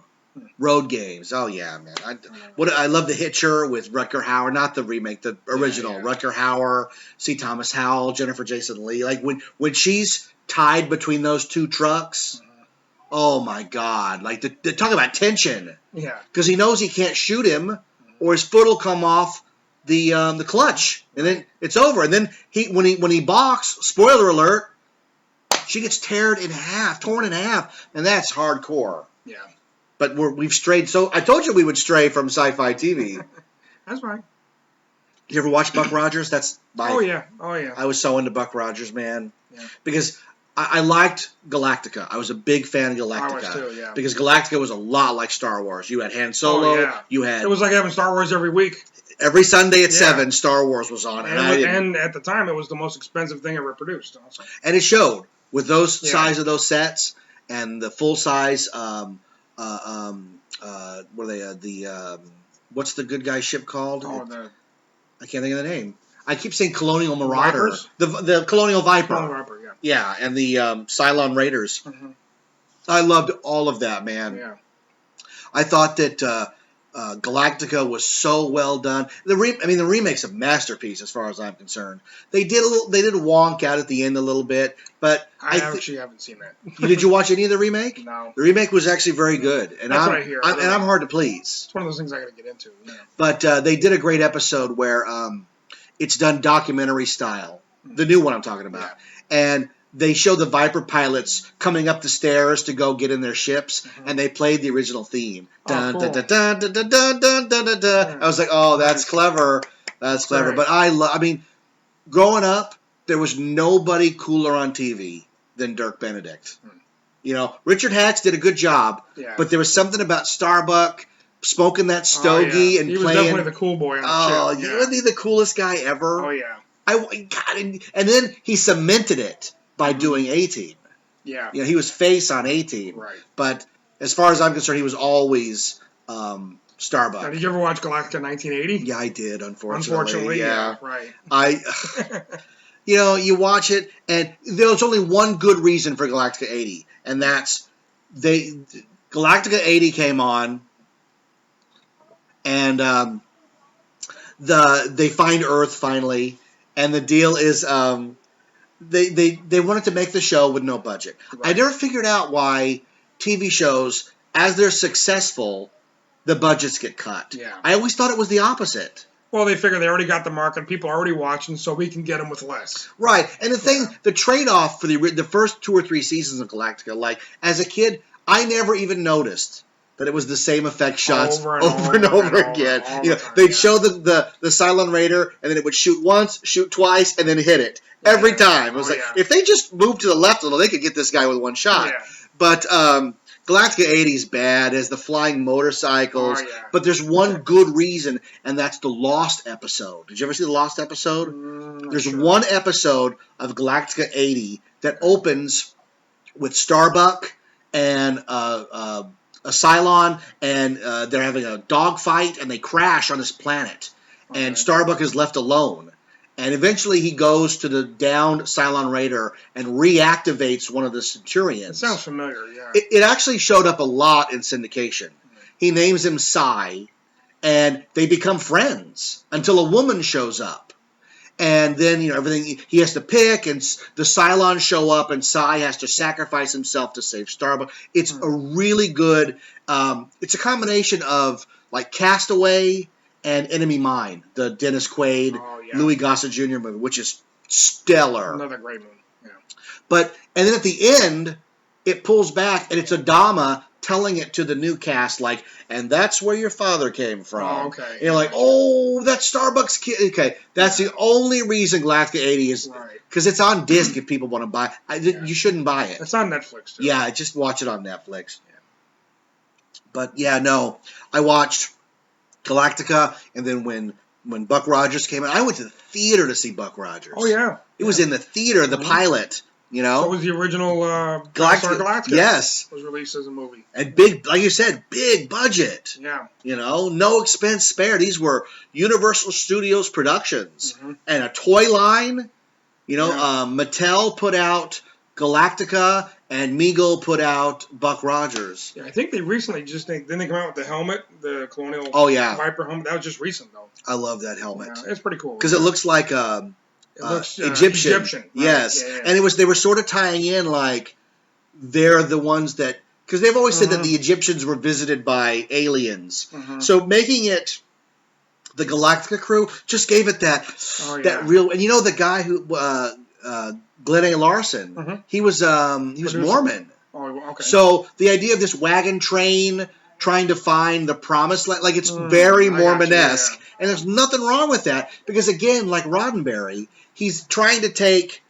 B: Road Games. Oh yeah, man. I love The Hitcher with Rutger Hauer, not the remake, the original.
C: Yeah.
B: Rutger Hauer, C. Thomas Howell, Jennifer Jason Leigh. Like when she's tied between those two trucks. Oh my God! Like the talk about tension.
C: Yeah.
B: Because he knows he can't shoot him, or his foot will come off the clutch, and then it's over. And then when he balks, spoiler alert, she gets torn in half, and that's hardcore.
C: Yeah.
B: But we've strayed. So I told you we would stray from sci-fi TV.
C: That's right.
B: You ever watch Buck Rogers? That's my.
C: Oh yeah. Oh yeah.
B: I was so into Buck Rogers, man.
C: Yeah.
B: Because I liked Galactica. I was a big fan of Galactica.
C: I was too, yeah.
B: Because Galactica was a lot like Star Wars. You had Han Solo.
C: Oh, yeah.
B: You had
C: It was like having Star Wars every week.
B: every Sunday at
C: Yeah.
B: 7, Star Wars was on.
C: And at the time, it was the most expensive thing ever produced. Also.
B: And it showed with those
C: Yeah.
B: size of those sets and the full size. What are they? What's the good guy ship called?
C: Oh, the
B: I can't think of the name. I keep saying Colonial Marauder.
C: Vipers?
B: The Colonial Viper.
C: Colin Harper, yeah.
B: Yeah, and the Cylon Raiders.
C: Mm-hmm.
B: I loved all of that, man.
C: Yeah.
B: I thought that Galactica was so well done. The remake's a masterpiece as far as I'm concerned. They did wonk out at the end a little bit, but
C: I actually haven't seen that.
B: did you watch any of the remake?
C: No.
B: The remake was actually very good, and
C: That's what I hear.
B: I'm hard to please.
C: It's one of those things I got to get into. Yeah.
B: But they did a great episode where it's done documentary style. The new one I'm talking about, and they show the Viper pilots coming up the stairs to go get in their ships, and they played the original theme. Dun,
C: cool.
B: dun, dun, dun, dun, dun, dun, dun, dun, dun, dun. I was like, oh, that's clever. That's clever.
C: Right.
B: But I mean, growing up, there was nobody cooler on TV than Dirk Benedict. You know, Richard Hatch did a good job,
C: Yeah.
B: but there was something about Starbuck smoking that stogie
C: Oh, yeah.
B: and
C: he was
B: playing.
C: definitely the cool boy on the
B: Oh,
C: ship.
B: you
C: Yeah.
B: wasn't he the coolest guy ever?
C: Oh yeah.
B: God, and then he cemented it by doing A-Team.
C: Yeah.
B: You know, he was face on A-Team.
C: Right.
B: But as far as I'm concerned, he was always
C: Now,
B: Starbuck.
C: did you ever watch Galactica 1980?
B: Yeah, I did, unfortunately.
C: Unfortunately,
B: yeah.
C: Right.
B: You watch it, and there's only one good reason for Galactica 80, and that's Galactica 80 came on, and they find Earth finally, and the deal is they wanted to make the show with no budget.
C: Right.
B: I never figured out why TV shows, as they're successful, the budgets get cut.
C: Yeah.
B: I always thought it was the opposite.
C: Well, they figure they already got the market. People are already watching, so we can get them with less.
B: Right. And the trade-off for the first 2 or 3 seasons of Galactica, like, as a kid, I never even noticed that it was the same effect shots over and over again. They'd show the Cylon Raider, and then it would shoot once, shoot twice, and then hit it. Every time. It was if they just moved to the left a little, they could get this guy with one shot.
C: Yeah.
B: But Galactica 80 is bad as the flying motorcycles. But there's one good reason, and that's the Lost episode. Did you ever see the Lost episode? There's one episode of Galactica 80 that opens with Starbuck and a Cylon, and they're having a dogfight, and they crash on this planet. And Starbuck is left alone. And eventually he goes to the downed Cylon Raider and reactivates one of the Centurions.
C: It sounds familiar, yeah.
B: It actually showed up a lot in syndication. He names him Psi, and they become friends until a woman shows up. And then, everything he has to pick, and the Cylons show up, and Psi has to sacrifice himself to save Starbuck. It's a really good, it's a combination of, like, Castaway and Enemy Mine, the Dennis Quaid, Louis Gossett Jr. movie, which is stellar.
C: Another great movie, yeah.
B: And then at the end, it pulls back, and it's Adama telling it to the new cast, like, and that's where your father came from.
C: Oh, okay.
B: And you're like, oh, that's Starbucks kid. Okay, that's the only reason Galactica 80 is, because it's on disc if people want to buy it. You shouldn't buy it.
C: It's on Netflix, too.
B: Yeah, just watch it on Netflix. Yeah. But, yeah, no, I watched Galactica, and then when Buck Rogers came out, I went to the theater to see Buck Rogers.
C: Oh, yeah.
B: It was in the theater, the pilot,
C: So was the original Galactica.
B: Yes.
C: Was released as a movie.
B: And big, like you said, big budget.
C: Yeah.
B: No expense spared. These were Universal Studios productions. And a toy line. Mattel put out Galactica, and Mego put out Buck Rogers.
C: Yeah, I think they recently didn't they come out with the helmet, the Colonial Viper helmet? That was just recent, though.
B: I love that helmet.
C: Yeah, it's pretty cool.
B: Because it looks like Egyptian.
C: Right?
B: Yes.
C: Yeah.
B: And they were sort of tying in, like, they're the ones that, because they've always said that the Egyptians were visited by aliens. So making it the Galactica crew just gave it that real, and the guy who, Glenn A. Larson, he was Mormon.
C: Oh, okay.
B: So the idea of this wagon train trying to find the promised land, like, it's very Mormonesque. And there's nothing wrong with that, because, again, like Roddenberry, he's trying to take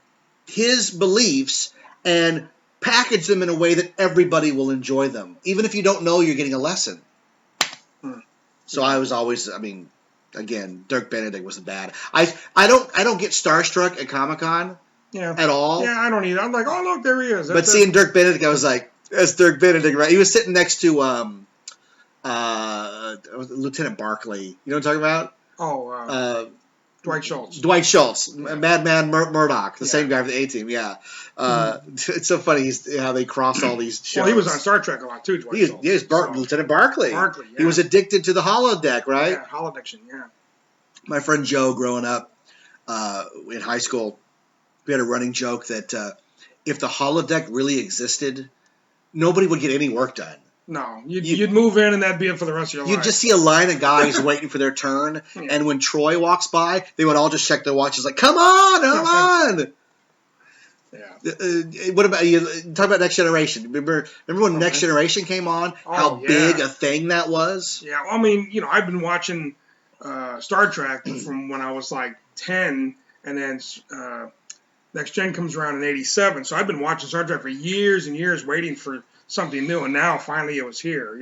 B: his beliefs and package them in a way that everybody will enjoy them, even if you don't know you're getting a lesson. So I was always, again, Dirk Benedict was the bad. I don't get starstruck at Comic-Con at all.
C: Yeah, I don't either. I'm like, oh, look, there he is.
B: But seeing Dirk Benedict, I was like, that's Dirk Benedict, right? He was sitting next to Lieutenant Barclay. You know what I'm talking about?
C: Oh, Dwight Schultz.
B: Dwight Schultz, Madman Murdoch, the same guy for the A-Team. Yeah, it's so funny how they cross all these shows.
C: Well, he was on Star Trek a lot too. Dwight Schultz.
B: Yes, Lieutenant Barclay.
C: Barclay. Yeah.
B: He was addicted to the holodeck, right?
C: Yeah, holodection. Yeah.
B: My friend Joe, growing up in high school, we had a running joke that if the holodeck really existed, nobody would get any work done.
C: No, you'd move in and that'd be it for the rest of your life.
B: You'd just see a line of guys waiting for their turn, and when Troy walks by, they would all just check their watches like, come on! Yeah. What about you? Talk about Next Generation. Remember when Next Generation came on? How big a thing that was?
C: Yeah, well, I've been watching Star Trek from when I was like 10, and then Next Gen comes around in 87. So I've been watching Star Trek for years and years, waiting for something new, and now finally it was here,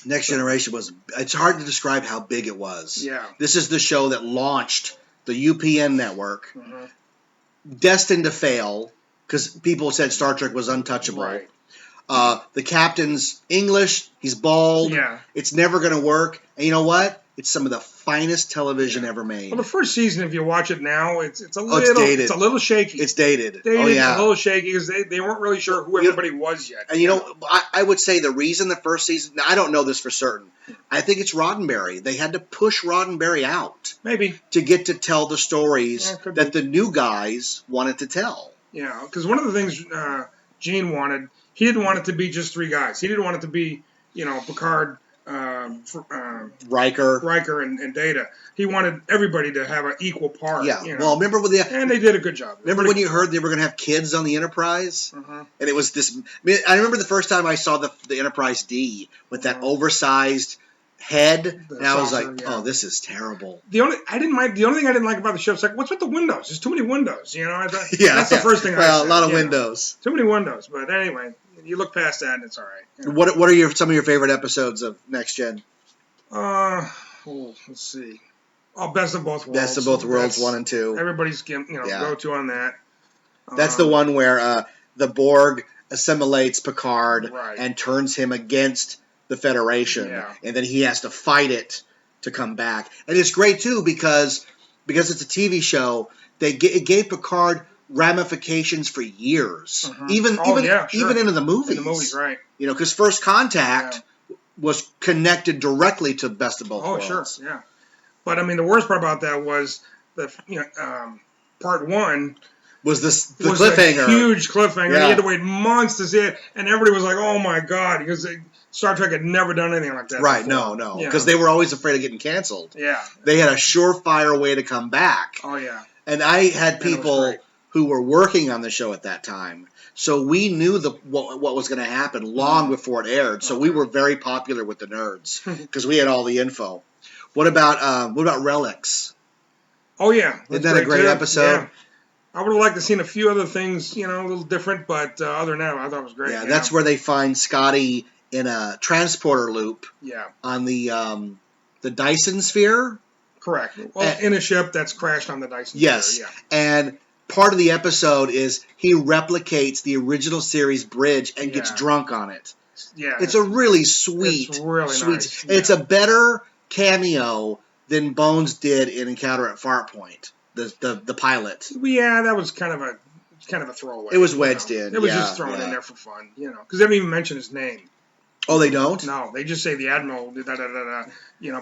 B: Next Generation it's hard to describe how big it was.
C: Yeah.
B: This is the show that launched the UPN network, destined to fail, because people said Star Trek was untouchable.
C: Right.
B: The captain's English, he's bald,
C: Yeah.
B: it's never going to work, and you know what? It's some of the finest television ever made.
C: Well, the first season, if you watch it now, it's a little
B: dated.
C: it's a little shaky.
B: It's dated.
C: Dated,
B: Oh yeah,
C: a little shaky because they weren't really sure who everybody was yet.
B: And I would say the reason the first season, now, I don't know this for certain. I think it's Roddenberry. They had to push Roddenberry out
C: Maybe.
B: to get to tell the stories
C: Yeah,
B: that the new guys wanted to tell.
C: Yeah, because one of the things Gene wanted, he didn't want it to be just three guys. He didn't want it to be, Picard, Riker, and Data. He wanted everybody to have an equal part.
B: Yeah. Well, remember
C: and they did a good job.
B: Remember when you heard they were going to have kids on the Enterprise?
C: Uh-huh.
B: And it was this. I remember the first time I saw the Enterprise D with that oversized head, and I was like, "Oh, this is terrible."
C: The only thing I didn't like about the show is like, what's with the windows? There's too many windows. I thought,
B: yeah,
C: that's the first thing.
B: Well,
C: I said,
B: a lot of windows.
C: Too many windows. But anyway, you look past that, and it's all right.
B: What are some of your favorite episodes of Next Gen?
C: Let's see. Oh, Best of Both Worlds.
B: Best of Both Worlds, 1 and 2.
C: Everybody's go to on that.
B: That's the one where the Borg assimilates Picard
C: Right.
B: and turns him against the Federation, and then he has to fight it to come back. And it's great too because it's a TV show. It gave Picard ramifications for years, even into the movies.
C: In the movies, right?
B: Because First Contact was connected directly to Best of Both Worlds.
C: Oh, sure, yeah. But I mean, the worst part about that was part 1
B: was the cliffhanger,
C: a huge cliffhanger.
B: Yeah.
C: You had to wait months to see it, and everybody was like, "Oh my god!" Because Star Trek had never done anything like that.
B: Right?
C: Before.
B: No, because they were always afraid of getting canceled.
C: Yeah,
B: they had a surefire way to come back.
C: Oh yeah,
B: and I had people who were working on the show at that time, so we knew what was going to happen long before it aired. So we were very popular with the nerds because we had all the info. What about Relics?
C: Oh yeah,
B: isn't that a great episode?
C: Yeah. I would have liked to seen a few other things, a little different, but other than that, I thought it was great.
B: Yeah, that's where they find Scotty in a transporter loop.
C: Yeah.
B: On the Dyson sphere.
C: Correct. Well, in a ship that's crashed on the Dyson
B: sphere. Yes.
C: And
B: part of the episode is he replicates the original series bridge and gets drunk on it.
C: Yeah.
B: It's a really sweet,
C: nice.
B: Yeah. It's a better cameo than Bones did in Encounter at Farpoint. The pilot.
C: Yeah, that was kind of a throwaway.
B: It was wedged in.
C: It was just thrown in there for fun, because they don't even mention his name.
B: Oh, they don't?
C: No, they just say the Admiral, but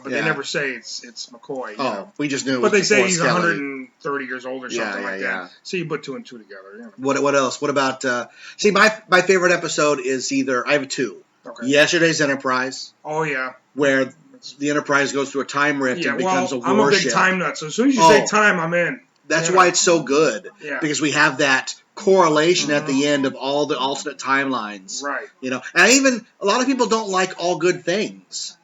C: they never say it's McCoy.
B: Oh, we just knew.
C: But they say he's
B: Skelly.
C: 130 years old or something like that. So you put 2 and 2 together.
B: What else? What about? See, my favorite episode is I have 2.
C: Okay.
B: Yesterday's Enterprise.
C: Oh yeah.
B: Where the Enterprise goes through a time rift and becomes a warship.
C: I'm a big time nut, so as soon as you say time, I'm in.
B: That's why it's so good.
C: Yeah.
B: Because we have that correlation at the end of all the alternate timelines.
C: Right.
B: And a lot of people don't like All Good Things.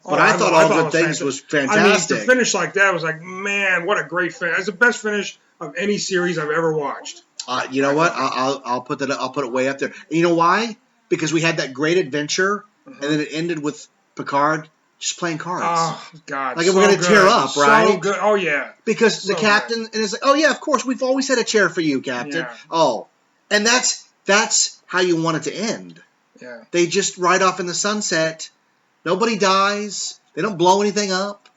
B: But I thought All Good Things was fantastic.
C: I mean, to finish like that, I was like, man, what a great finish. It's the best finish of any series I've ever watched.
B: You know what? I'll put it way up there. And you know why? Because we had that great adventure, and then it ended with Picard just playing cards.
C: Oh, God.
B: Like, we're going to tear up, right?
C: So good. Oh, yeah.
B: Because the captain, and it's like, oh, yeah, of course, we've always had a chair for you, Captain.
C: Yeah.
B: Oh. And that's how you want it to end.
C: Yeah.
B: They just ride off in the sunset. Nobody dies. They don't blow anything up.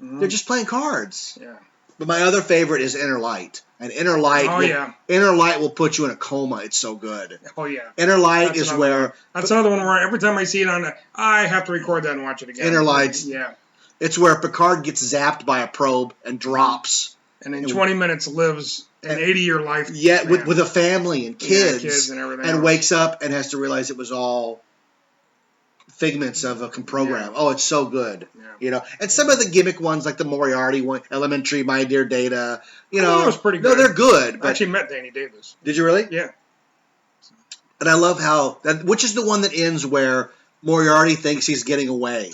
B: Mm-hmm. They're just playing cards.
C: Yeah.
B: But my other favorite is Inner Light. And Inner Light will put you in a coma. It's so good.
C: Oh, yeah.
B: Inner Light is where...
C: That's another one where every time I see it I have to record that and watch it again.
B: Inner Light.
C: Yeah.
B: It's where Picard gets zapped by a probe and drops.
C: And in 20 minutes lives an 80-year life.
B: Yeah, with a family and kids.
C: Yeah, kids and everything.
B: And wakes up and has to realize it was all figments of a program. Yeah. Oh, it's so good. Yeah. And some of the gimmick ones, like the Moriarty one, Elementary, My Dear Data,
C: that was pretty good.
B: No, they're good. But
C: I actually met Danny Davis.
B: Did you really?
C: Yeah.
B: And I love which is the one that ends where Moriarty thinks he's getting away.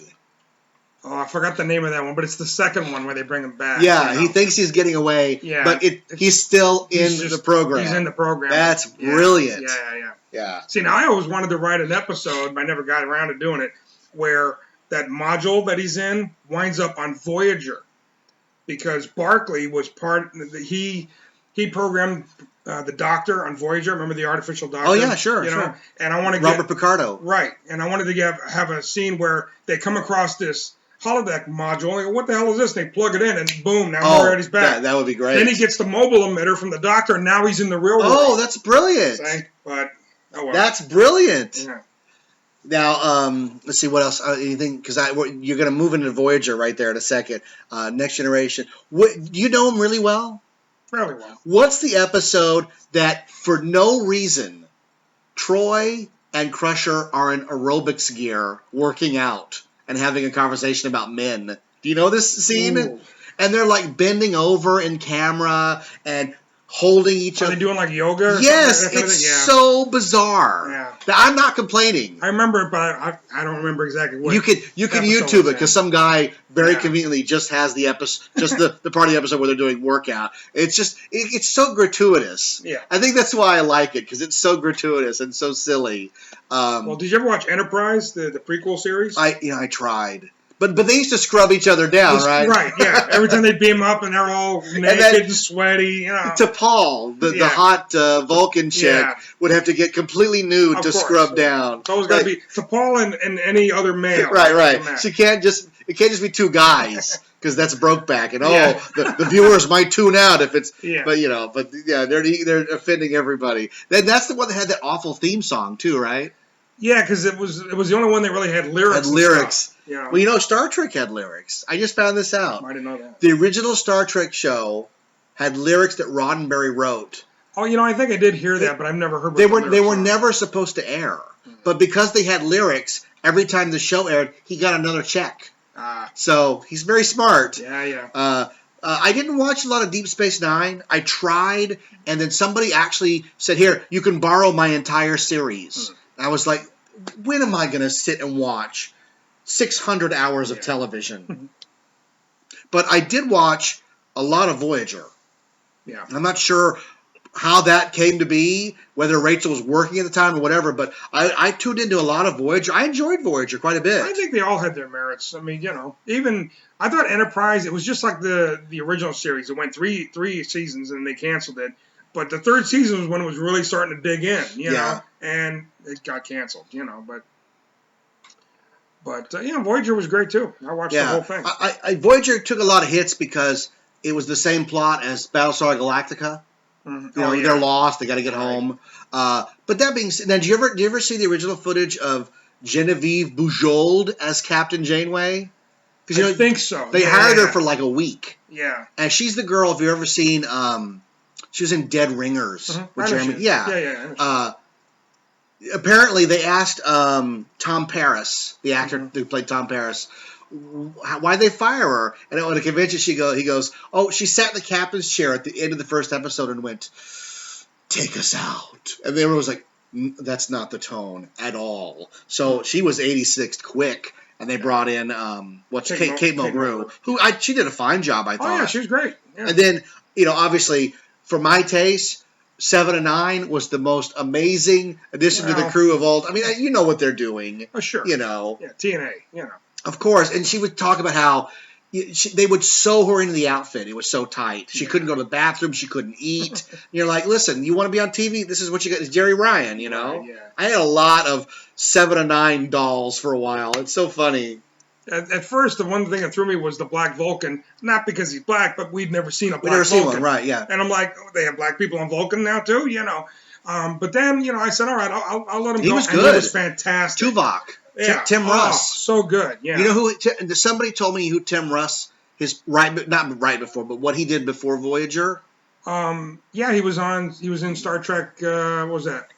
C: Oh, I forgot the name of that one, but it's the second one where they bring him back.
B: Yeah, he thinks he's getting away, but he's still in the program.
C: He's in the program.
B: That's brilliant.
C: Yeah. See, now I always wanted to write an episode, but I never got around to doing it, where that module that he's in winds up on Voyager, because Barclay was he programmed the Doctor on Voyager. Remember the artificial Doctor?
B: Oh yeah, sure.
C: And I want to
B: Robert Picardo.
C: Right, and I wanted to have a scene where they come across this holodeck module. I go, what the hell is this? They plug it in, and boom, now
B: Oh,
C: Moriarty's back.
B: that would be great.
C: Then he gets the mobile emitter from the doctor, and now he's in the real world.
B: Oh, that's brilliant.
C: See? But, oh well.
B: That's brilliant.
C: Yeah.
B: Now, let's see what else. Anything? Because you're going to move into Voyager right there in a second. Next Generation. Do you know him really well?
C: Fairly well.
B: What's the episode that, for no reason, Troy and Crusher are in aerobics gear working out and having a conversation about men? Do you know this scene?
C: Ooh.
B: And they're like bending over in camera and holding each
C: Are
B: other.
C: they doing like yoga? Or
B: Yes,
C: something?
B: it's
C: Yeah.
B: so bizarre.
C: Yeah.
B: I'm not complaining.
C: I remember it, but I don't remember exactly what.
B: You can
C: episode
B: YouTube it
C: was
B: because some guy very
C: Yeah.
B: conveniently just has the episode, just the party episode where they're doing workout. It's just it's so gratuitous.
C: Yeah.
B: I think that's why I like it because it's so gratuitous and so silly.
C: Well, did you ever watch Enterprise, the prequel series?
B: I tried, but they used to scrub each other down, right?
C: Right, yeah. Every time they beam up and they're all naked and sweaty, you know.
B: T'Pol, the
C: Yeah.
B: hot Vulcan chick,
C: Yeah.
B: would have to get completely nude
C: Of
B: to
C: course.
B: scrub down.
C: It's always got to be T'Pol and any other male.
B: Right.
C: Match.
B: It can't just be two guys because that's Brokeback, and
C: Yeah.
B: the viewers might tune out if it's.
C: Yeah.
B: But they're offending everybody. Then that's the one that had that awful theme song too, right?
C: Yeah, because it was the only one that really had lyrics.
B: Had
C: and
B: lyrics.
C: stuff, you know.
B: Well, Star Trek had lyrics. I just found this out.
C: I didn't know that.
B: The original Star Trek show had lyrics that Roddenberry wrote.
C: Oh, I think I did hear that, but I've never heard.
B: They
C: what
B: were
C: the
B: they were
C: lyrics
B: never supposed to air, but because they had lyrics, every time the show aired, he got another check.
C: Ah,
B: So he's very smart.
C: yeah.
B: I didn't watch a lot of Deep Space Nine. I tried, and then somebody actually said, "Here, you can borrow my entire series." I was like, "When am I going to sit and watch 600 hours of television?" But I did watch a lot of Voyager.
C: Yeah.
B: I'm not sure how that came to be, whether Rachel was working at the time or whatever, but I tuned into a lot of Voyager. I enjoyed Voyager quite a bit.
C: I think they all had their merits. I mean, even I thought Enterprise, it was just like the original series. It went three seasons and they canceled it. But the third season was when it was really starting to dig in, you know, and it got canceled, But Voyager was great too. I watched the whole thing.
B: Voyager took a lot of hits because it was the same plot as Battlestar Galactica.
C: Mm-hmm.
B: They're lost. They got to get home. But that being said, now, did you ever see the original footage of Genevieve Bujold as Captain Janeway?
C: I think so.
B: They hired her for like a week.
C: Yeah.
B: And she's the girl. If you've ever seen, she was in Dead Ringers with Jeremy.
C: Yeah.
B: Apparently, they asked Tom Paris, the actor who played Tom Paris, why'd they fire her? And at a convention, he goes, "Oh, she sat in the captain's chair at the end of the first episode and went, 'Take us out.'" And everyone was like, "That's not the tone at all." So she was 86th quick, and they brought in Kate Mulgrew, who she did a fine job, I thought.
C: Oh yeah, she was great. Yeah.
B: And then obviously for my taste, 7 and 9 was the most amazing addition to the crew of all. I mean, you know what they're doing.
C: Oh sure.
B: Yeah,
C: TNA.
B: Of course, and she would talk about how they would sew her into the outfit. It was so tight. She couldn't go to the bathroom. She couldn't eat. And you're like, listen, you want to be on TV? This is what you got. It's Jerry Ryan,
C: Yeah.
B: I had a lot of 7 and 9 dolls for a while. It's so funny.
C: At first, the one thing that threw me was the Black Vulcan. Not because he's black, but we'd never seen a black
B: We've never
C: Vulcan.
B: seen one, right? Yeah.
C: And I'm like, oh, they have black people on Vulcan now too, But then, I said, all right, I'll let him go.
B: He was
C: And
B: good.
C: he was fantastic.
B: Tuvok.
C: Yeah.
B: Tim Russ.
C: So good. Yeah.
B: You know who? Somebody told me who Tim Russ not right before, but what he did before Voyager.
C: Yeah, he was in Star Trek. What was that?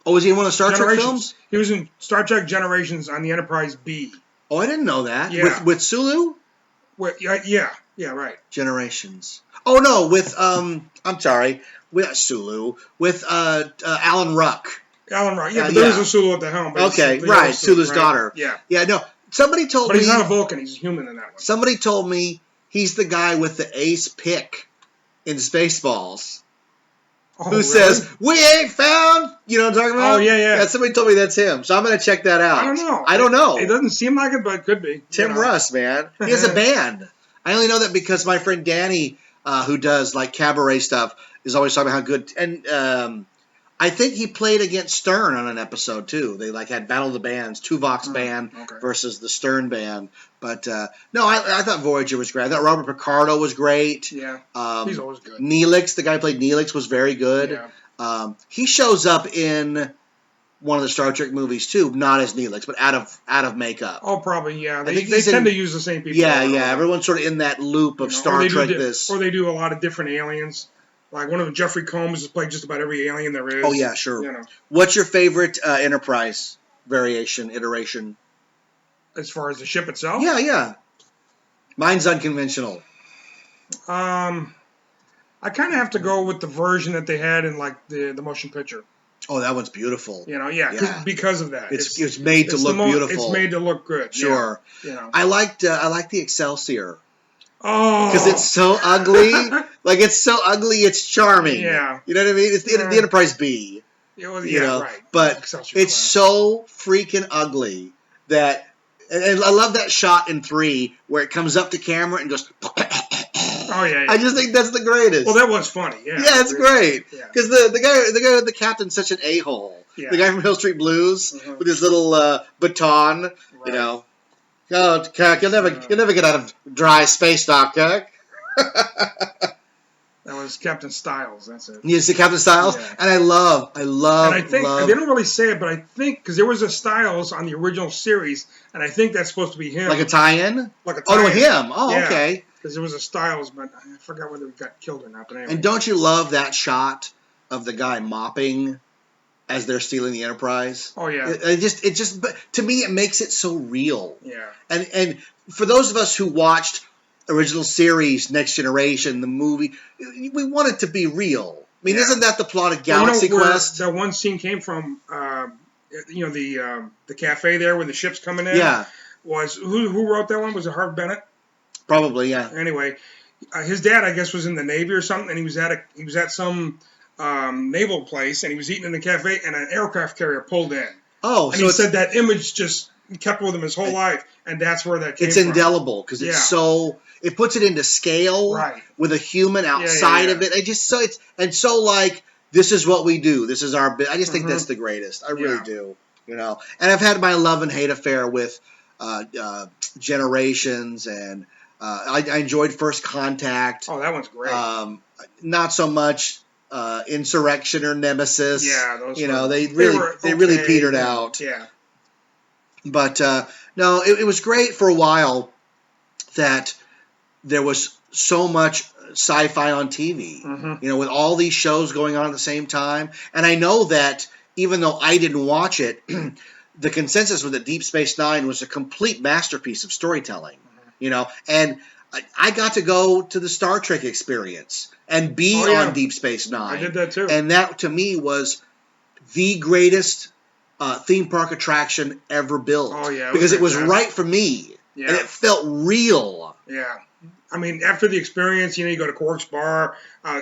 B: Was he in one of the Star Trek
C: Generations.
B: films?
C: He was in Star Trek Generations on the Enterprise B.
B: Oh, I didn't know that.
C: Yeah.
B: With Sulu?
C: Yeah, right.
B: Generations. Oh no, with I'm sorry, with Sulu, with Alan Ruck.
C: Alan Ruck. Yeah, but there was a Sulu at the helm. But
B: Okay,
C: it's
B: right,
C: Sulu,
B: Sulu's daughter.
C: Yeah.
B: Yeah, no. Somebody told
C: But
B: me
C: he's not a Vulcan. He's a human in that one.
B: Somebody told me he's the guy with the ace pick in Spaceballs.
C: Oh,
B: Who
C: really?
B: says, "We ain't found," you know what I'm talking about?
C: Oh, yeah.
B: Somebody told me that's him, so I'm going to check that out.
C: I don't know.
B: It
C: It doesn't seem like it, but it could be.
B: Tim Russ, man. He has a band. I only know that because my friend Danny, who does like cabaret stuff, is always talking about how good. And I think he played against Stern on an episode too. They like had Battle of the Bands, Tuvok's band versus the Stern band. But no, I thought Voyager was great. I thought Robert Picardo was great.
C: Yeah, he's always good.
B: Neelix, the guy who played Neelix, was very good.
C: Yeah.
B: He shows up in one of the Star Trek movies too, not as Neelix, but out of makeup.
C: Oh, probably, yeah. They
B: think
C: tend to use the same people.
B: Yeah. Everyone's sort of in that loop of Star Trek.
C: Or they do a lot of different aliens. Like one of them, Jeffrey Combs has played just about every alien there is.
B: Oh yeah, sure.
C: You know.
B: What's your favorite Enterprise iteration?
C: As far as the ship itself?
B: Yeah. Mine's unconventional.
C: I kind of have to go with the version that they had in like the motion picture.
B: Oh, that one's beautiful.
C: You know, because of that.
B: It's made to look beautiful.
C: It's made to look good.
B: Sure.
C: Yeah, you know.
B: I liked the Excelsior.
C: Oh.
B: Because it's so ugly. Like, it's so ugly, it's charming.
C: Yeah.
B: You know what I mean? It's the Enterprise B.
C: Right.
B: But
C: Excelsior
B: it's so freaking ugly that... And I love that shot in 3 where it comes up to camera and goes...
C: Oh, yeah.
B: I just think that's the greatest.
C: Well, that was funny, yeah.
B: Yeah, it's great.
C: Yeah.
B: Because the captain's such an a-hole.
C: Yeah.
B: The guy from Hill Street Blues with his little baton,
C: Right.
B: you know. Oh, Kirk, you'll never get out of dry space dock, Kirk.
C: That was Captain Styles, that's it.
B: You see Captain Styles?
C: Yeah.
B: And I love.
C: And I think, they didn't really say it, but I think, because there was a Styles on the original series, and I think that's supposed to be him.
B: Like a tie-in?
C: Like a
B: Oh, no,
C: tie-in.
B: him. Oh,
C: Yeah.
B: okay.
C: Because there was a Styles, but I forgot whether he got killed or not. But anyway.
B: And don't you love that shot of the guy mopping as they're stealing the Enterprise?
C: Oh, yeah.
B: But to me, it makes it so real.
C: Yeah.
B: And for those of us who watched original series, Next Generation, the movie, we want it to be real. I mean, isn't that the plot of Galaxy Quest?
C: That one scene came from, the cafe there where the ship's coming in.
B: Yeah.
C: Was who wrote that one? Was it Harv Bennett?
B: Probably, yeah.
C: Anyway, his dad, I guess, was in the Navy or something, and he was at some naval place, and he was eating in the cafe, and an aircraft carrier pulled in.
B: Oh,
C: and
B: so
C: he said that image just kept with him his whole life, and that's where that came from.
B: It's indelible because it's so. It puts it into scale with a human outside of it. So like this is what we do. This is our bit. I just think that's the greatest. I really do. You know, and I've had my love and hate affair with Generations, and I enjoyed First Contact.
C: Oh, that one's great.
B: Not so much Insurrection or Nemesis.
C: Yeah, those.
B: They really petered out.
C: Yeah.
B: But no, it was great for a while that there was so much sci-fi on TV, with all these shows going on at the same time. And I know that even though I didn't watch it, the consensus was that Deep Space Nine was a complete masterpiece of storytelling, and I got to go to the Star Trek experience and be on Deep Space Nine.
C: I did that too.
B: And that, to me, was the greatest theme park attraction ever built.
C: Oh, yeah.
B: Because it was right for me.
C: Yeah.
B: And it felt real.
C: Yeah. I mean, after the experience, you go to Quark's Bar,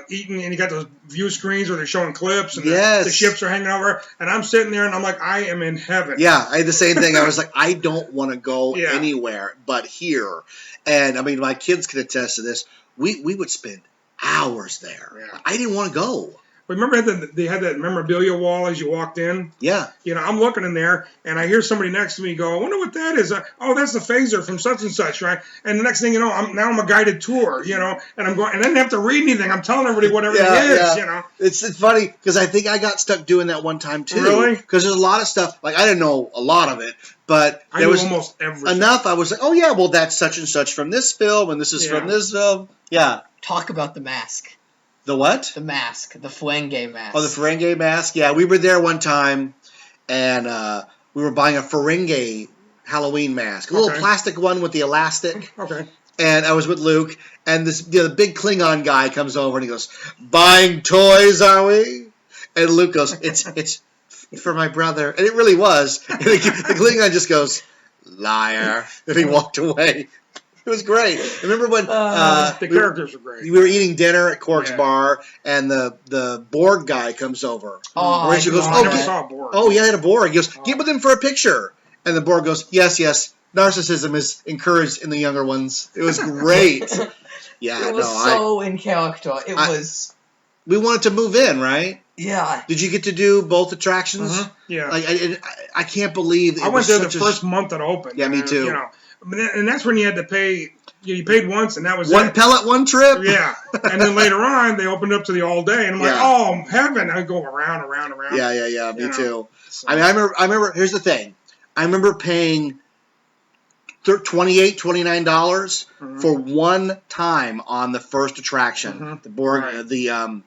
C: eating, and you got those view screens where they're showing clips, and the ships are hanging over, and I'm sitting there, and I'm like, I am in heaven.
B: Yeah, I had the same thing. I was like, I don't want to go anywhere but here. And, I mean, my kids can attest to this. We would spend hours there.
C: Yeah.
B: I didn't want to go.
C: But remember they had that memorabilia wall as you walked in?
B: Yeah.
C: I'm looking in there, and I hear somebody next to me go, I wonder what that is. Oh, that's the phaser from such and such, right? And the next thing you know, I'm a guided tour, and I'm going, and I didn't have to read anything. I'm telling everybody what everything is,
B: It's funny, because I think I got stuck doing that one time, too.
C: Really?
B: Because there's a lot of stuff, like, I didn't know a lot of it, but
C: I knew almost everything.
B: Enough, I was like, oh, yeah, well, that's such and such from this film, and this is from this film. Yeah.
E: Talk about the mask.
B: The what?
E: The mask. The Ferengi mask.
B: Oh, the Ferengi mask? Yeah, we were there one time, and we were buying a Ferengi Halloween mask. A little plastic one with the elastic.
C: Okay.
B: And I was with Luke, and the big Klingon guy comes over, and he goes, buying toys, are we? And Luke goes, it's for my brother. And it really was. And the Klingon just goes, liar. And he walked away. It was great. Remember when
C: the characters were great.
B: We were eating dinner at Quark's Bar, and the Borg guy comes over.
E: Oh,
B: Rachel goes,
C: I never saw a Borg.
B: Oh, yeah, they had a Borg. He goes, get with him for a picture. And the Borg goes, yes. Narcissism is encouraged in the younger ones. It was great.
E: Yeah, it was so in character. It was.
B: We wanted to move in, right?
E: Yeah.
B: Did you get to do both attractions?
C: Yeah.
B: Like I can't believe
C: I went there the first month it opened.
B: Yeah, me too.
C: You know, and that's when you had to pay. You paid once, and that was
B: one
C: it.
B: pellet, one trip.
C: Yeah, and then later on they opened up to the all day, and I'm like, oh heaven! I go around.
B: Yeah. Me too.
C: So.
B: I mean, I remember. Here's the thing. I remember paying $28, $29 for one time on the first attraction, the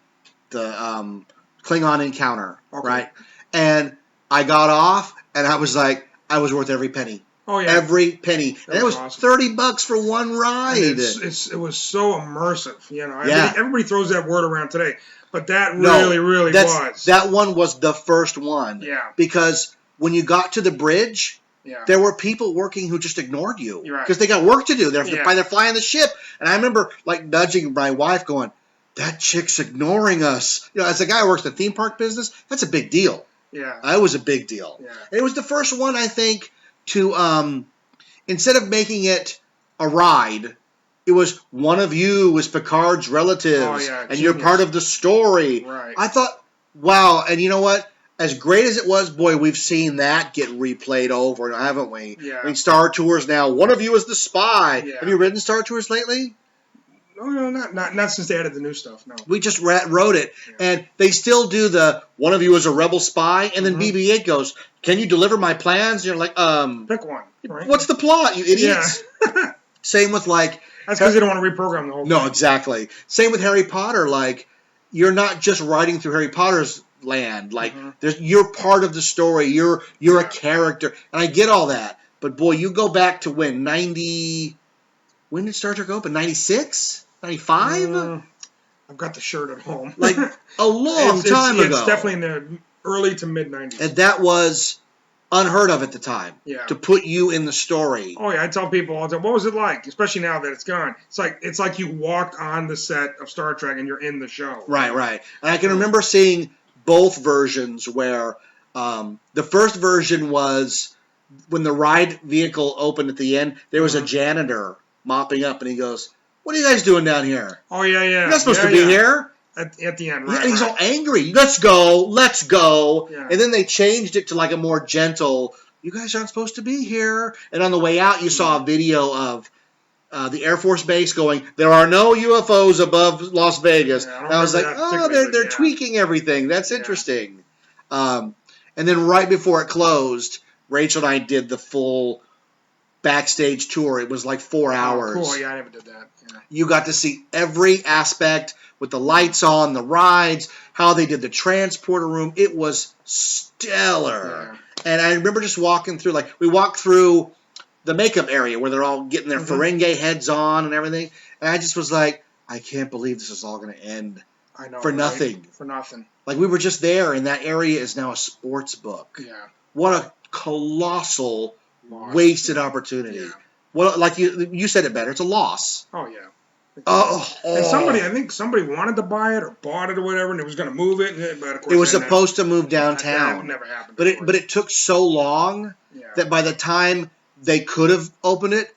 B: Klingon encounter, right? And I got off, and I was like, I was worth every penny.
C: Oh yeah,
B: every penny, and it was
C: awesome.
B: $30 for one ride.
C: It was so immersive, you know. Everybody throws that word around today, but that really was.
B: That one was the first one.
C: Yeah.
B: Because when you got to the bridge, there were people working who just ignored you because they got work to do. They're flying the ship, and I remember like nudging my wife, going, "That chick's ignoring us." You know, as a guy who works in the theme park business, that's a big deal.
C: Yeah,
B: that was a big deal.
C: Yeah,
B: and it was the first one I think. To instead of making it a ride, it was one of you is Picard's relatives, and you're part of the story.
C: Right.
B: I thought, wow, and you know what? As great as it was, boy, we've seen that get replayed over, haven't we?
C: Yeah.
B: I mean, Star Tours now. One of you is the spy.
C: Yeah.
B: Have you ridden Star Tours lately?
C: No, not since they added the new stuff. No.
B: We just wrote it, and they still do the one of you is a rebel spy, and then BB-8 goes, "Can you deliver my plans?" And you're like,
C: pick one. Right?
B: What's the plot, you idiots?
C: Yeah.
B: Same with like.
C: That's because they don't want to reprogram the whole thing.
B: No, exactly. Same with Harry Potter. Like, you're not just riding through Harry Potter's land. Like, you're part of the story. You're a character, and I get all that. But boy, you go back to when When did Star Trek open? 96? 95?
C: I've got the shirt at home.
B: Like a long time ago.
C: It's definitely in the early to mid 90s.
B: And that was unheard of at the time.
C: Yeah.
B: To put you in the story.
C: Oh yeah, I tell people all the time, what was it like? Especially now that it's gone. It's like you walked on the set of Star Trek and you're in the show.
B: Right. And I can remember seeing both versions where the first version was when the ride vehicle opened at the end, there was a janitor mopping up, and he goes, "What are you guys doing down here?
C: Oh, yeah.
B: You're not supposed to be here."
C: At the end, right.
B: And he's all angry. Let's go.
C: Yeah.
B: And then they changed it to like a more gentle, "You guys aren't supposed to be here." And on the way out, you saw a video of the Air Force Base going, "There are no UFOs above Las Vegas."
C: Yeah,
B: and I was like, oh, they're tweaking everything. That's interesting. And then right before it closed, Rachel and I did the full backstage tour. It was like 4 hours.
C: Cool. Yeah, I never did that. Yeah.
B: You got to see every aspect with the lights on, the rides, how they did the transporter room. It was stellar. Yeah. And I remember just walking through, like, we walked through the makeup area where they're all getting their Ferengi heads on and everything. And I just was like, I can't believe this is all going to end.
C: I know.
B: For nothing.
C: For nothing.
B: Like, we were just there, and that area is now a sports book.
C: Yeah.
B: What a colossal wasted opportunity.
C: Yeah.
B: Well, like you said it better. It's a loss.
C: Oh yeah.
B: And
C: I think somebody wanted to buy it or bought it or whatever, and it was going to move it. But of course,
B: it was supposed to move downtown.
C: That never happened.
B: But it took so long that by the time they could have opened it,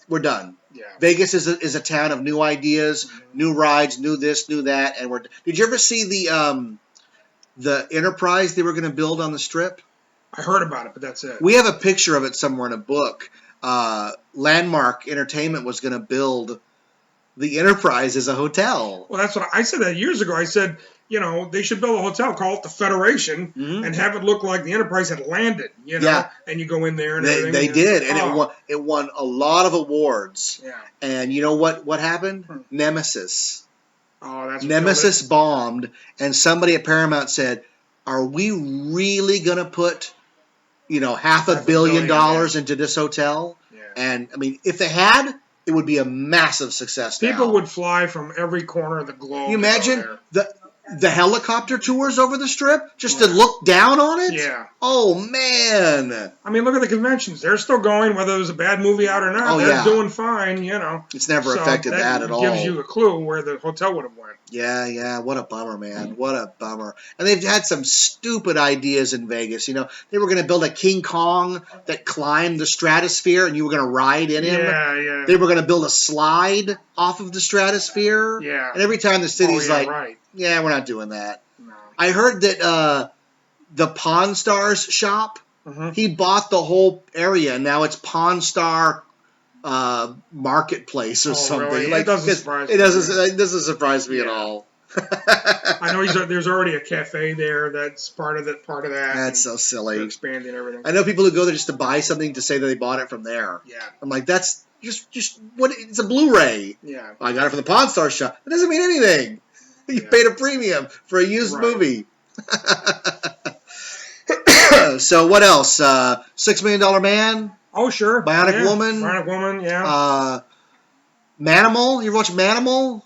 B: we're done.
C: Yeah.
B: Vegas is a town of new ideas, new rides, new this, new that, and Did you ever see the Enterprise they were going to build on the Strip?
C: I heard about it, but that's it.
B: We have a picture of it somewhere in a book. Landmark Entertainment was going to build the Enterprise as a hotel.
C: Well, that's what I said that years ago. I said, they should build a hotel, call it the Federation, and have it look like the Enterprise had landed, and you go in there and everything.
B: They did, and it won a lot of awards.
C: Yeah.
B: And you know what happened? Nemesis.
C: Oh, that's
B: Nemesis bombed, and somebody at Paramount said, "Are we really going to put $500 million into this hotel?"
C: Yeah.
B: And I mean, if they had, it would be a massive success.
C: People would fly from every corner of the globe.
B: Can you imagine the helicopter tours over the Strip just to look down on it?
C: Yeah.
B: Oh man.
C: I mean, look at the conventions. They're still going, whether there's a bad movie out or not. They're doing fine,
B: It's never affected that at all.
C: Gives you a clue where the hotel would have went.
B: Yeah. What a bummer, man. What a bummer. And they've had some stupid ideas in Vegas. They were going to build a King Kong that climbed the stratosphere and you were going to ride in him.
C: Yeah.
B: They were going to build a slide off of the stratosphere.
C: Yeah.
B: And every time the city's
C: right.
B: yeah, we're not doing that.
C: No.
B: I heard that the Pawn Stars shop, he bought the whole area, and now it's Pawn Star Marketplace or something.
C: Really?
B: Like,
C: It doesn't surprise me.
B: It doesn't surprise me at
C: Yeah.
B: all.
C: I know there's already a cafe there that's part of that.
B: That's so silly.
C: They're expanding everything.
B: I know people who go there just to buy something to say that they bought it from there.
C: Yeah.
B: I'm like, that's just what? It's a Blu-ray.
C: Yeah.
B: I got it from the Pawn Star shop. It doesn't mean anything. You paid a premium for a used movie. So what else? $6 Million Man,
C: Oh, sure.
B: Bionic Woman.
C: Bionic Woman, yeah.
B: Manimal. You ever watch Manimal?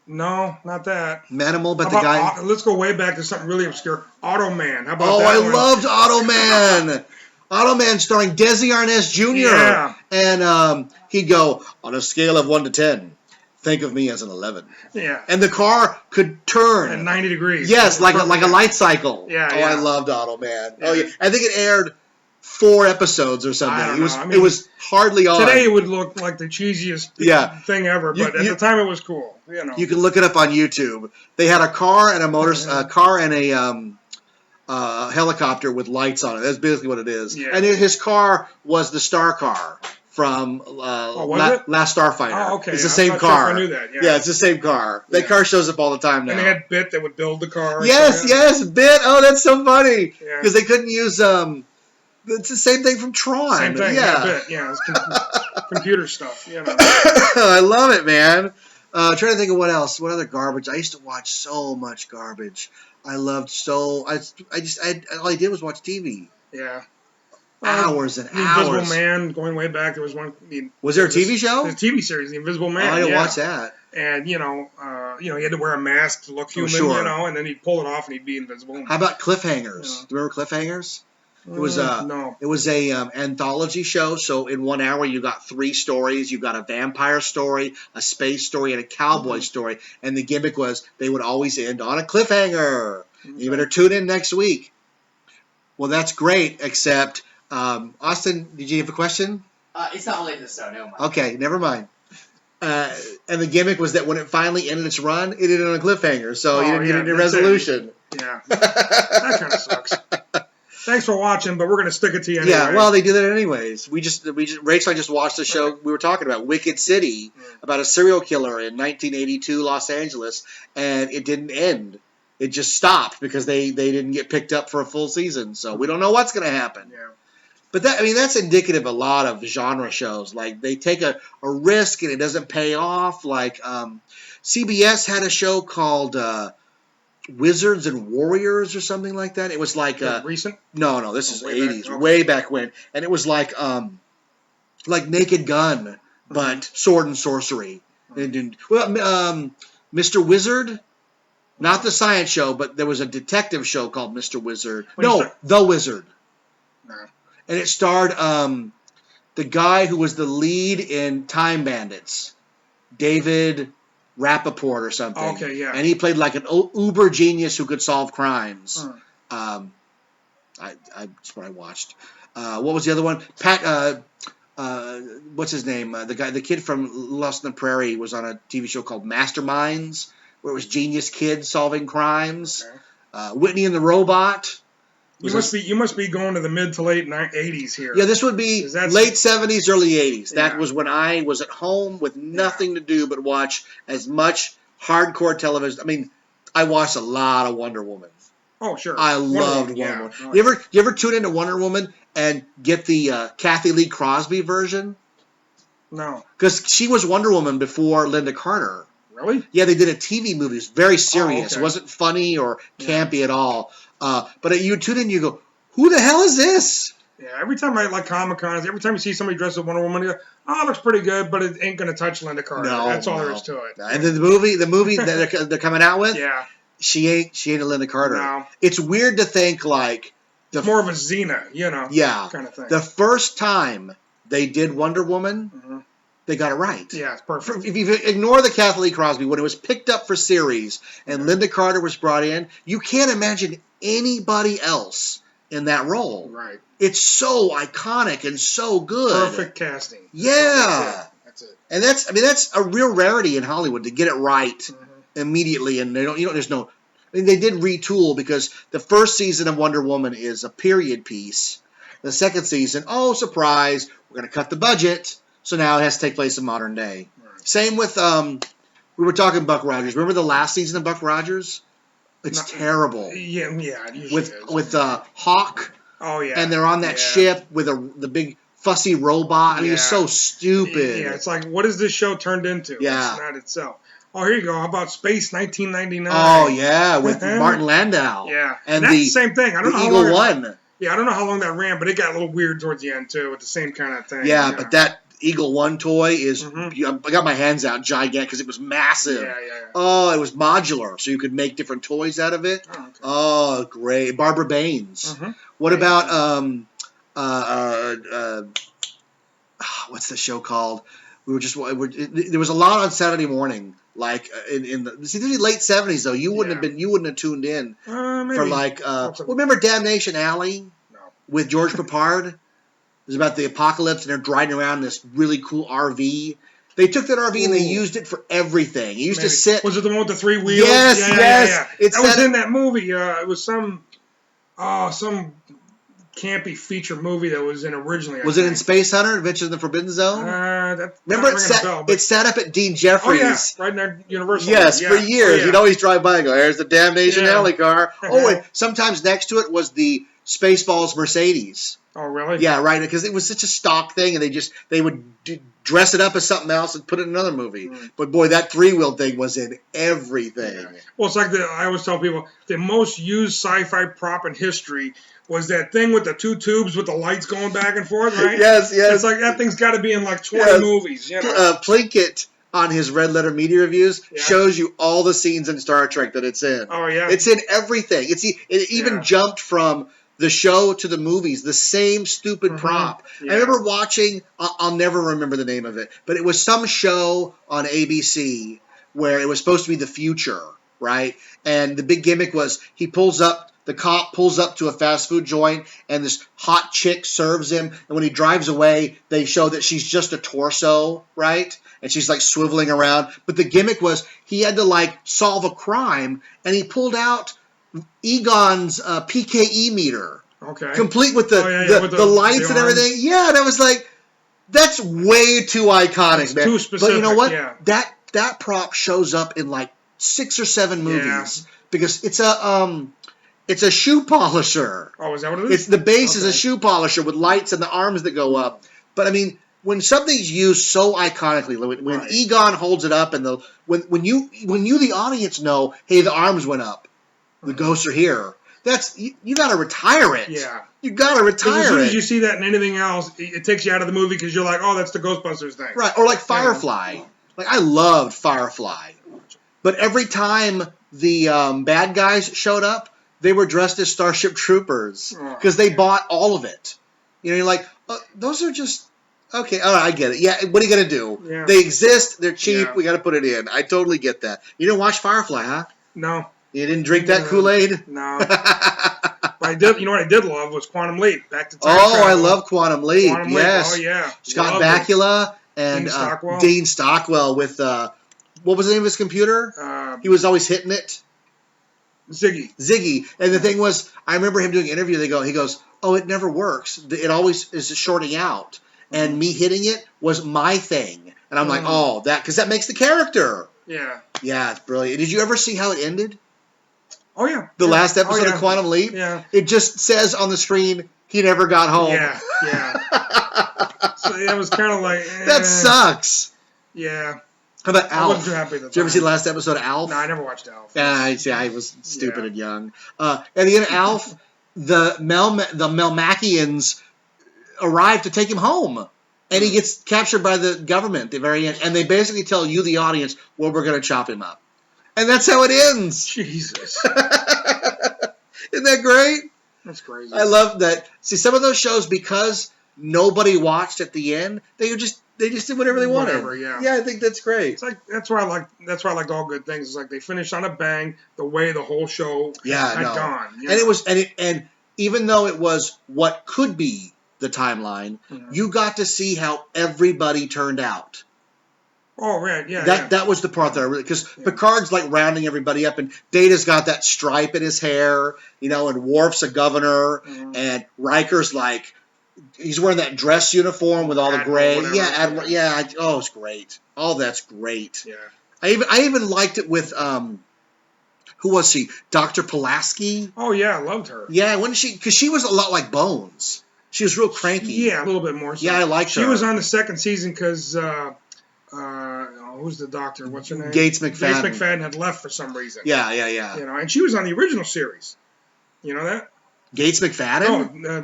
C: No, not that.
B: Manimal, but
C: How
B: the guy.
C: about let's go way back to something really obscure. Automan. How about
B: Oh,
C: that
B: I
C: one?
B: loved Automan. Automan starring Desi Arnaz Jr.
C: Yeah.
B: And he'd go, on a scale of 1 to 10, think of me as an 11.
C: Yeah.
B: And the car could turn.
C: At 90 degrees.
B: Yes, like a light cycle.
C: Yeah,
B: Oh,
C: yeah.
B: I loved Automan.
C: Yeah.
B: Oh, yeah. I think it aired 4 episodes or something.
C: I don't know. I mean,
B: it was hardly on.
C: Today it would look like the cheesiest thing ever, but at the time it was cool. You know.
B: You can look it up on YouTube. They had a car and a helicopter with lights on it. That's basically what it is.
C: Yeah.
B: And his car was the star car from Last Starfighter.
C: Oh, okay.
B: It's the
C: I'm
B: same
C: not sure
B: car.
C: if I knew that. Yeah.
B: Yeah, it's the same car. That car shows up all the time now.
C: And they had Bit that would build the car.
B: Yes, Bit. Oh, that's so funny.
C: Yeah.
B: Because they couldn't use it's the same thing from Tron.
C: Same thing.
B: Yeah.
C: Bit. Yeah. It's computer stuff. You know.
B: I love it, man. Trying to think of what else. What other garbage? I used to watch so much garbage. I loved all I did was watch TV.
C: Yeah.
B: Hours and
C: The
B: hours.
C: Invisible Man, going way back, there was one.
B: Was there a TV show?
C: There's a TV series, The Invisible Man.
B: I didn't
C: yeah.
B: watch that.
C: And he had to wear a mask to look human,
B: sure.
C: and then he'd pull it off and he'd be invisible.
B: How about Cliffhangers?
C: Yeah.
B: Do you remember Cliffhangers? It was
C: no.
B: It was a anthology show. So in 1 hour you got 3 stories. You got a vampire story, a space story, and a cowboy story. And the gimmick was they would always end on a cliffhanger. Okay. You better tune in next week. Well, that's great. Except Austin, did you have a question?
E: It's not related to this show. Never mind.
B: Okay, never mind. And the gimmick was that when it finally ended its run, it ended on a cliffhanger. So you didn't get any resolution.
C: Yeah, that kind of sucks. Thanks for watching, but we're going to stick it to you anyway.
B: Yeah, well, they do that anyways. Rachel and I just watched the show we were talking about, Wicked City, about a serial killer in 1982 Los Angeles, and it didn't end. It just stopped because they didn't get picked up for a full season. So we don't know what's going to happen.
C: Yeah.
B: But that's indicative of a lot of genre shows. Like they take a risk and it doesn't pay off. Like CBS had a show called Wizards and Warriors or something like that. It was like
C: recent?
B: No, this is
C: way
B: 80s,
C: back? Okay.
B: way back when. And it was like Naked Gun, but sword and sorcery. Mr. Wizard, not the science show, but there was a detective show called Mr. Wizard. The Wizard.
C: No.
B: And it starred the guy who was the lead in Time Bandits, David Rappaport or something.
C: Okay, yeah.
B: And he played like an uber genius who could solve crimes. That's what I watched. What was the other one? What's his name? The kid from Lost in the Prairie was on a TV show called Masterminds, where it was genius kids solving crimes. Okay. Whitney and the Robot.
C: You must be going to the mid to late 80s here.
B: Yeah, this would be late 70s, early 80s.
C: Yeah.
B: That was when I was at home with nothing to do but watch as much hardcore television. I mean, I watched a lot of Wonder Woman.
C: Oh, sure.
B: I loved Wonder Woman. Oh, you ever tune into Wonder Woman and get the Kathy Lee Crosby version?
C: No.
B: Because she was Wonder Woman before Linda Carter.
C: Really?
B: Yeah, they did a TV movie. It was very serious.
C: Okay.
B: It wasn't funny or campy at all. But you tune in and you go, who the hell is this?
C: Yeah, every time I like Comic-Cons, every time you see somebody dressed as Wonder Woman, you go, oh, it looks pretty good, but it ain't going to touch Linda Carter.
B: No,
C: that's all there is to it.
B: And then the movie that they're coming out with,
C: yeah,
B: she ain't a Linda Carter.
C: No.
B: It's weird to think like
C: it's more of a Xena, kind of thing.
B: The first time they did Wonder Woman, they got it right.
C: Yeah, it's perfect.
B: If you ignore the Kathy Lee Crosby, when it was picked up for series and Linda Carter was brought in, you can't imagine anybody else in that role.
C: Right.
B: It's so iconic and so good.
C: Perfect casting.
B: Yeah.
C: That's it.
B: And that's a real rarity in Hollywood to get it right immediately, and there's I mean, they did retool because the first season of Wonder Woman is a period piece. The second season, oh, surprise, we're going to cut the budget, so now it has to take place in modern day.
C: Right.
B: Same with, we were talking Buck Rogers. Remember the last season of Buck Rogers? It's terrible.
C: Yeah, it usually is.
B: With Hawk,
C: Oh, yeah.
B: and they're on that ship with the big fussy robot. I mean, it's so stupid.
C: Yeah, it's like, what is this show turned into?
B: Yeah.
C: It's not itself. Oh, here you go. How about Space 1999?
B: Oh, yeah, with Martin Landau.
C: Yeah.
B: And
C: that's
B: the
C: same thing. I don't
B: the
C: know how
B: Eagle
C: long
B: One.
C: Yeah, I don't know how long that ran, but it got a little weird towards the end, too, with the same kind of thing.
B: Yeah, but that Eagle One toy is,
C: Mhm.
B: I got my hands out gigantic because it was massive.
C: Yeah.
B: Oh, it was modular, so you could make different toys out of it.
C: Oh, okay.
B: Oh, great. Barbara Baines.
C: Mhm.
B: What about, what's the show called? There was a lot on Saturday morning, like in the late 70s though. You wouldn't have tuned in
C: Maybe.
B: for like remember Damnation Alley
C: No.
B: with George Papard? It was about the apocalypse and they're driving around in this really cool RV. They took that RV and they used it for everything. It used to sit.
C: Was it the one with the 3 wheels?
B: Yes, yes.
C: Yeah.
B: It's
C: That was
B: that-
C: in that movie. It was some campy feature movie that was in originally.
B: Was it in Space Hunter, Adventures in the Forbidden Zone? Remember it sat up at Dean Jeffries.
C: Oh, yeah, right in there, Universal.
B: Yes,
C: yeah.
B: for years.
C: Oh, yeah.
B: You'd always drive by and go, there's the Damnation
C: Yeah.
B: Alley car. Oh, and sometimes next to it was the Spaceballs Mercedes.
C: Oh, really?
B: Yeah, right, because it was such a stock thing, and they would dress it up as something else and put it in another movie. But boy, that 3-wheel thing was in everything.
C: Yeah. Well, it's like I always tell people, the most used sci-fi prop in history was that thing with the 2 tubes with the lights going back and forth, right?
B: Yes.
C: It's like that thing's got to be in like 20 movies. You know?
B: Plinkett on his Red Letter Media reviews shows you all the scenes in Star Trek that it's in.
C: Oh, yeah.
B: It's in everything. It even jumped from the show to the movies, the same stupid prop.
C: Yeah.
B: I remember watching, I'll never remember the name of it, but it was some show on ABC where it was supposed to be the future, right? And the big gimmick was the cop pulls up to a fast food joint and this hot chick serves him. And when he drives away, they show that she's just a torso, right? And she's like swiveling around. But the gimmick was he had to like solve a crime and he pulled out Egon's PKE meter.
C: Okay.
B: Complete with
C: with
B: the lights and everything.
C: arms.
B: Yeah, and I was like, that's way too iconic,
C: It's
B: man.
C: too specific,
B: But you know what?
C: yeah.
B: That prop shows up in like 6 or 7 movies because it's a shoe polisher.
C: Oh, is that what it is?
B: It's the base is a shoe polisher with lights and the arms that go up. But I mean, when something's used so iconically, when Egon holds it up and when you the audience know, hey, the arms went up, the ghosts are here. You got to retire it.
C: Yeah.
B: You got to retire
C: As soon
B: it.
C: as you see that in anything else, it takes you out of the movie because you're like, oh, that's the Ghostbusters thing.
B: Right, or like Firefly. Like I loved Firefly, but every time the bad guys showed up, they were dressed as Starship Troopers because they bought all of it. You know, you're like, those are just okay. All right, I get it. Yeah, what are you gonna do?
C: Yeah.
B: They exist. They're cheap.
C: Yeah.
B: We got to put it in. I totally get that. You didn't watch Firefly, huh?
C: No.
B: You didn't drink that Kool-Aid?
C: No. But I did. You know what I did love was Quantum Leap. Back to time
B: Oh,
C: travel.
B: I love Quantum Leap.
C: Quantum
B: Yes.
C: Leap. Oh yeah.
B: Scott
C: Loved it.
B: Bakula and
C: Dean Stockwell.
B: Dean Stockwell with what was the name of his computer? He was always hitting it. Ziggy. And the thing was, I remember him doing an interview. He goes, oh, it never works. It always is shorting out. And me hitting it was my thing. And I'm like, oh, because that makes the character.
C: Yeah.
B: Yeah, it's brilliant. Did you ever see how it ended?
C: Oh yeah.
B: The last episode of Quantum Leap?
C: Yeah.
B: It just says on the screen, he never got home.
C: Yeah. So it was kind of like
B: That sucks.
C: Yeah.
B: How about
C: I wasn't
B: Alf?
C: too happy at the
B: Did you ever
C: time.
B: see the last episode of Alf?
C: No, I never watched Alf.
B: I was stupid and young. At the end of Alf, the Melmacians arrive to take him home. And he gets captured by the government at the very end. And they basically tell you, the audience, well, we're going to chop him up. And that's how it ends.
C: Jesus.
B: Isn't that great?
C: That's crazy.
B: I love that. See, some of those shows, because nobody watched at the end, they just did whatever they wanted.
C: Whatever, yeah.
B: Yeah, I think that's great.
C: It's like that's why I like all good things. It's like they finished on a bang the way the whole show had gone.
B: And it was and even though it was what could be the timeline, you got to see how everybody turned out.
C: Oh, right, yeah.
B: That was the part that I really, because Picard's like rounding everybody up, and Data's got that stripe in his hair, and Worf's a governor, and Riker's like, he's wearing that dress uniform with all the gray. Admiral, it's great. All that's great.
C: Yeah.
B: I even liked it with who was she? Dr. Pulaski.
C: Oh yeah, I loved her.
B: Yeah, wasn't she? Because she was a lot like Bones. She was real cranky.
C: Yeah, a little bit more. So.
B: Yeah, I liked her.
C: She was on the second season because who's the doctor? What's her name?
B: Gates McFadden.
C: Gates McFadden had left for some reason.
B: Yeah.
C: And she was on the original series. You know that?
B: Gates McFadden?
C: No,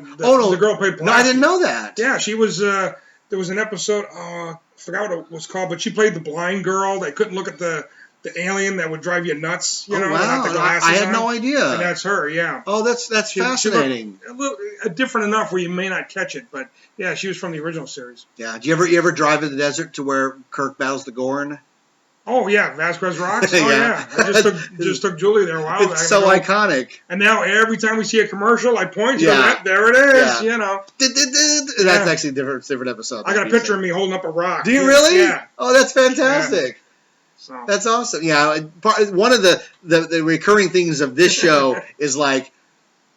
C: the girl played Pulaski.
B: No, I didn't know that.
C: Yeah, she was. There was an episode. I forgot what it was called, but she played the blind girl that couldn't look at the alien that would drive you nuts.
B: Wow.
C: Without the glasses
B: I had
C: on.
B: no idea.
C: And that's her. Yeah.
B: Oh, that's fascinating.
C: She looked different enough where you may not catch it, but yeah, she was from the original series.
B: Yeah. Do you ever drive in the desert to where Kirk battles the Gorn?
C: Oh yeah, Vasquez Rocks. Oh yeah, I just took Julie there a while back.
B: It's so iconic.
C: And now every time we see a commercial, I point to it. There it is.
B: Yeah. That's actually a different episode.
C: I got a picture of me holding up a rock.
B: Do you really?
C: Yeah.
B: Oh, that's fantastic.
C: Yeah. So.
B: That's awesome. Yeah, one of the recurring things of this show is like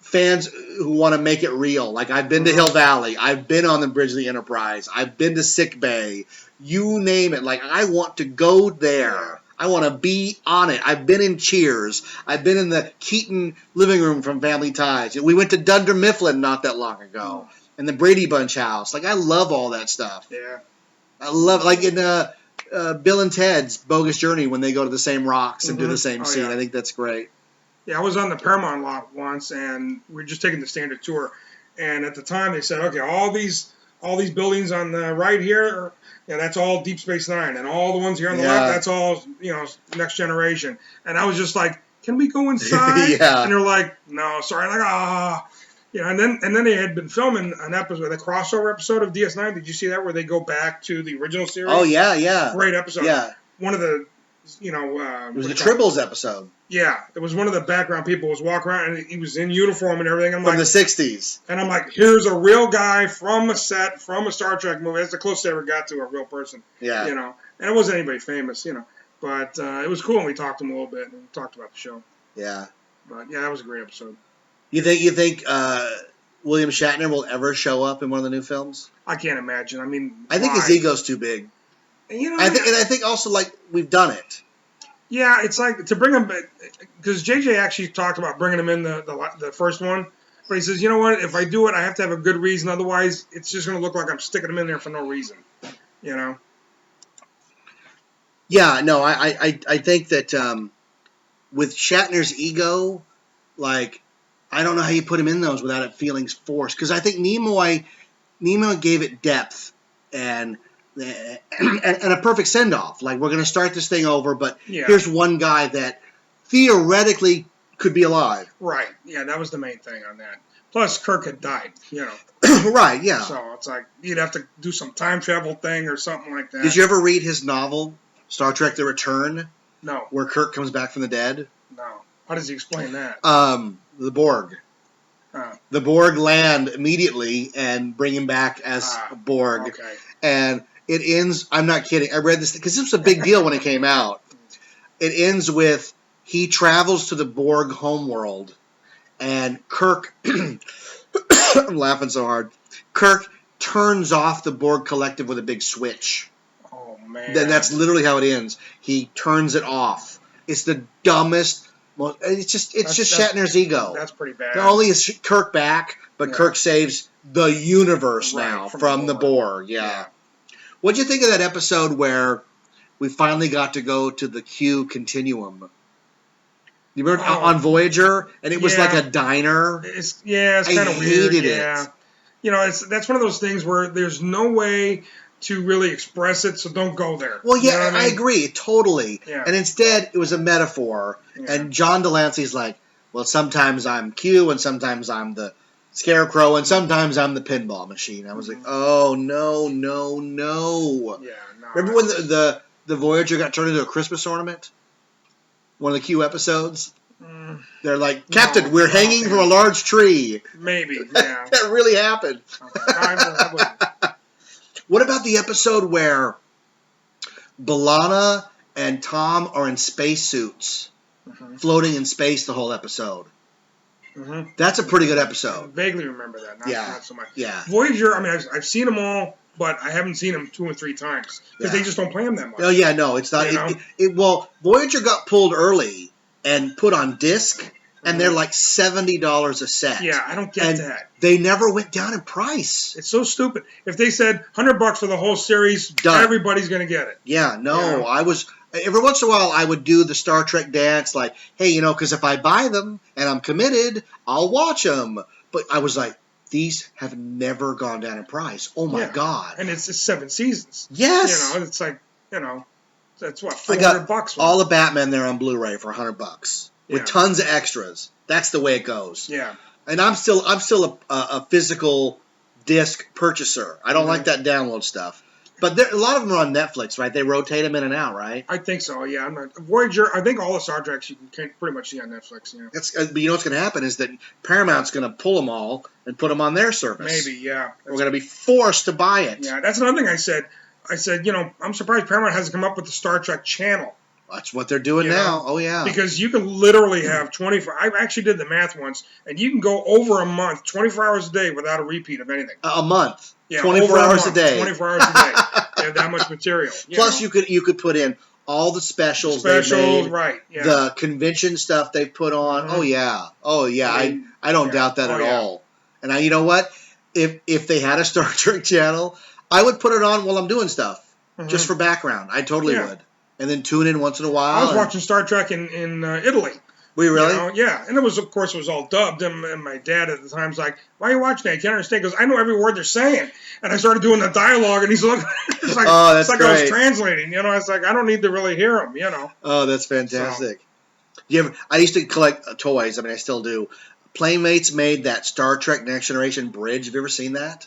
B: fans who want to make it real. Like I've been to Hill Valley, I've been on the bridge of the Enterprise, I've been to Sick Bay. You name it. Like I want to go there. I want to be on it. I've been in Cheers. I've been in the Keaton living room from Family Ties. We went to Dunder Mifflin not that long ago, and the Brady Bunch house. Like I love all that stuff.
C: Yeah,
B: I love like in Bill and Ted's Bogus Journey when they go to the same rocks and do the same scene. I think that's great.
C: Yeah, I was on the Paramount lot once, and we were just taking the standard tour. And at the time, they said, okay, all these buildings on the right here, that's all Deep Space Nine, and all the ones here on the left, that's all Next Generation. And I was just like, can we go inside? And they're like, no, sorry. Like and then they had been filming an episode, a crossover episode of DS9. Did you see that where they go back to the original series?
B: Oh yeah.
C: Great episode.
B: Yeah.
C: One of the it
B: was the Tribbles episode.
C: Yeah, it was one of the background people was walking around and he was in uniform and everything.
B: From the 60s.
C: And I'm like, here's a real guy from a set, from a Star Trek movie. That's the closest I ever got to a real person.
B: Yeah.
C: And it wasn't anybody famous, But it was cool and we talked to him a little bit and talked about the show.
B: Yeah.
C: But yeah, that was a great episode.
B: You think William Shatner will ever show up in one of the new films?
C: I can't imagine. I mean,
B: I think his ego's too big.
C: And,
B: I think also like we've done it.
C: Yeah, it's like to bring him because JJ actually talked about bringing him in the first one, but he says, you know what? If I do it, I have to have a good reason. Otherwise, it's just going to look like I'm sticking him in there for no reason. Yeah,
B: no, I think that with Shatner's ego, like I don't know how you put him in those without it feeling forced. Because I think Nimoy gave it depth and a perfect send-off. Like, we're going to start this thing over, but here's one guy that theoretically could be alive.
C: Right. Yeah, that was the main thing on that. Plus, Kirk had died,
B: Right, yeah.
C: So it's like you'd have to do some time travel thing or something like that.
B: Did you ever read his novel, Star Trek The Return?
C: No.
B: Where Kirk comes back from the dead?
C: No. How does he explain that?
B: The Borg. The Borg land immediately and bring him back as Borg.
C: Okay.
B: And it ends, I'm not kidding, I read this, because this was a big deal when it came out. It ends with, he travels to the Borg homeworld, and Kirk, I'm laughing so hard, Kirk turns off the Borg collective with a big switch.
C: Oh, man.
B: That's literally how it ends. He turns it off. It's the dumbest, it's just Shatner's ego.
C: That's pretty bad.
B: Not only is Kirk back, but Kirk saves the universe now from the Borg. Yeah. What'd you think of that episode where we finally got to go to the Q continuum? You remember on Voyager, and it was like a diner.
C: It's kind of weird. Yeah, that's one of those things where there's no way to really express it, so don't go there.
B: Well, yeah, I agree totally.
C: Yeah.
B: And instead, it was a metaphor. Yeah. And John Delancey's like, well, sometimes I'm Q, and sometimes I'm the Scarecrow, and sometimes I'm the pinball machine. I was like, oh, no.
C: Yeah, no.
B: Remember when the Voyager got turned into a Christmas ornament? One of the Q episodes? They're like, Captain, we're hanging from a large tree.
C: Maybe, yeah.
B: That really happened. What about the episode where B'Elanna and Tom are in spacesuits, floating in space the whole episode.
C: Mm-hmm.
B: That's a pretty good
C: I
B: episode.
C: vaguely remember that.
B: Yeah.
C: Not so much.
B: Yeah.
C: Voyager, I mean, I've seen them all, but I haven't seen them 2 or 3 times because they just don't play them that much.
B: Oh yeah, no, it's not.
C: You know?
B: Well, Voyager got pulled early and put on disc, and they're like $70 a set.
C: Yeah, I don't get
B: and
C: that.
B: They never went down in price.
C: It's so stupid. If they said $100 for the whole series,
B: Done.
C: everybody's gonna get it.
B: Yeah, no,
C: Yeah.
B: I was. Every once in a while, I would do the Star Trek dance, like, hey, because if I buy them and I'm committed, I'll watch them. But I was like, these have never gone down in price. Oh my God!
C: And it's 7 seasons.
B: Yes,
C: It's like that's what
B: I
C: $400.
B: got all the Batman there on Blu-ray for $100 with
C: Yeah.
B: tons of extras. That's the way it goes.
C: Yeah.
B: And I'm still a physical disc purchaser. I don't like that download stuff. But a lot of them are on Netflix, right? They rotate them in and out, right?
C: I think so. Yeah. I'm not Voyager. I think all the Star Treks you can pretty much see on Netflix. Yeah.
B: But you know what's going to happen is that Paramount's going to pull them all and put them on their service.
C: Maybe. Yeah.
B: We're going to be forced to buy it.
C: Yeah. That's another thing I said. I said, I'm surprised Paramount hasn't come up with the Star Trek channel.
B: That's what they're doing now. Oh, yeah.
C: Because you can literally have 24. I actually did the math once, and you can go over a month, 24 hours a day without a repeat of anything.
B: A month.
C: Yeah,
B: 24 hours a day.
C: 24 hours a day. They have that much material.
B: Plus, you could put in all the specials they've made,
C: right? Yeah.
B: the convention stuff they've put on.
C: Mhm.
B: Oh yeah. I don't doubt that at all. And you know what? If they had a Star Trek channel, I would put it on while I'm doing stuff, just for background. I totally would. And then tune in once in a while.
C: I was watching Star Trek in Italy.
B: Were you really?
C: Yeah, and of course it was all dubbed, and my dad at the time was like, "Why are you watching that? I can't understand." He goes, "I know every word they're saying," and I started doing the dialogue, and he's looking. It's like,
B: oh, that's
C: it's like
B: great.
C: I was translating. It's like I don't need to really hear him.
B: Oh, that's fantastic. I used to collect toys. I mean, I still do. Playmates made that Star Trek Next Generation bridge. Have you ever seen that?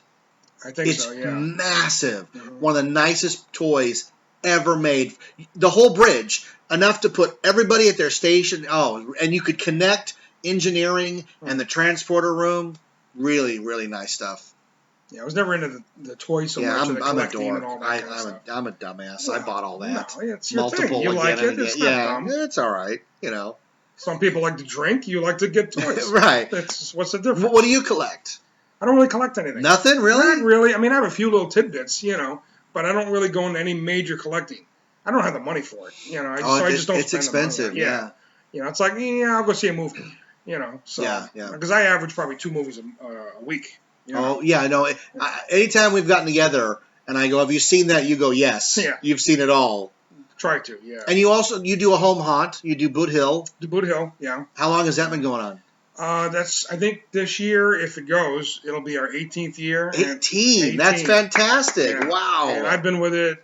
C: I think so. Yeah.
B: It's massive. One of the nicest toys ever made. The whole bridge, enough to put everybody at their station. Oh, and you could connect engineering and the transporter room. Really, really nice stuff.
C: Yeah, I was never into the toys so much.
B: I'm a dork.
C: And all that kind of stuff.
B: I'm a dumbass. I bought all that.
C: No, it's your
B: Multiple
C: thing. You like it. It's not dumb.
B: It's all right.
C: Some people like to drink. You like to get toys.
B: Right.
C: What's the difference?
B: What do you collect?
C: I don't really collect anything.
B: Nothing, really?
C: Not really. I mean, I have a few little tidbits, but I don't really go into any major collecting. I don't have the money for it, I just don't.
B: It's
C: spend
B: expensive,
C: the money.
B: yeah.
C: It's like, I'll go see a movie, So,
B: yeah.
C: Because I average probably 2 movies a week.
B: Oh yeah, I know. Anytime we've gotten together and I go, "Have you seen that?" You go, "Yes."
C: Yeah.
B: You've seen it all.
C: Try to, yeah.
B: And you do a home haunt. You do Boot Hill.
C: The Boot Hill, yeah.
B: How long has that been going on?
C: I think this year, if it goes, it'll be our 18th year.
B: 18. That's fantastic.
C: Yeah.
B: Wow.
C: And I've been with it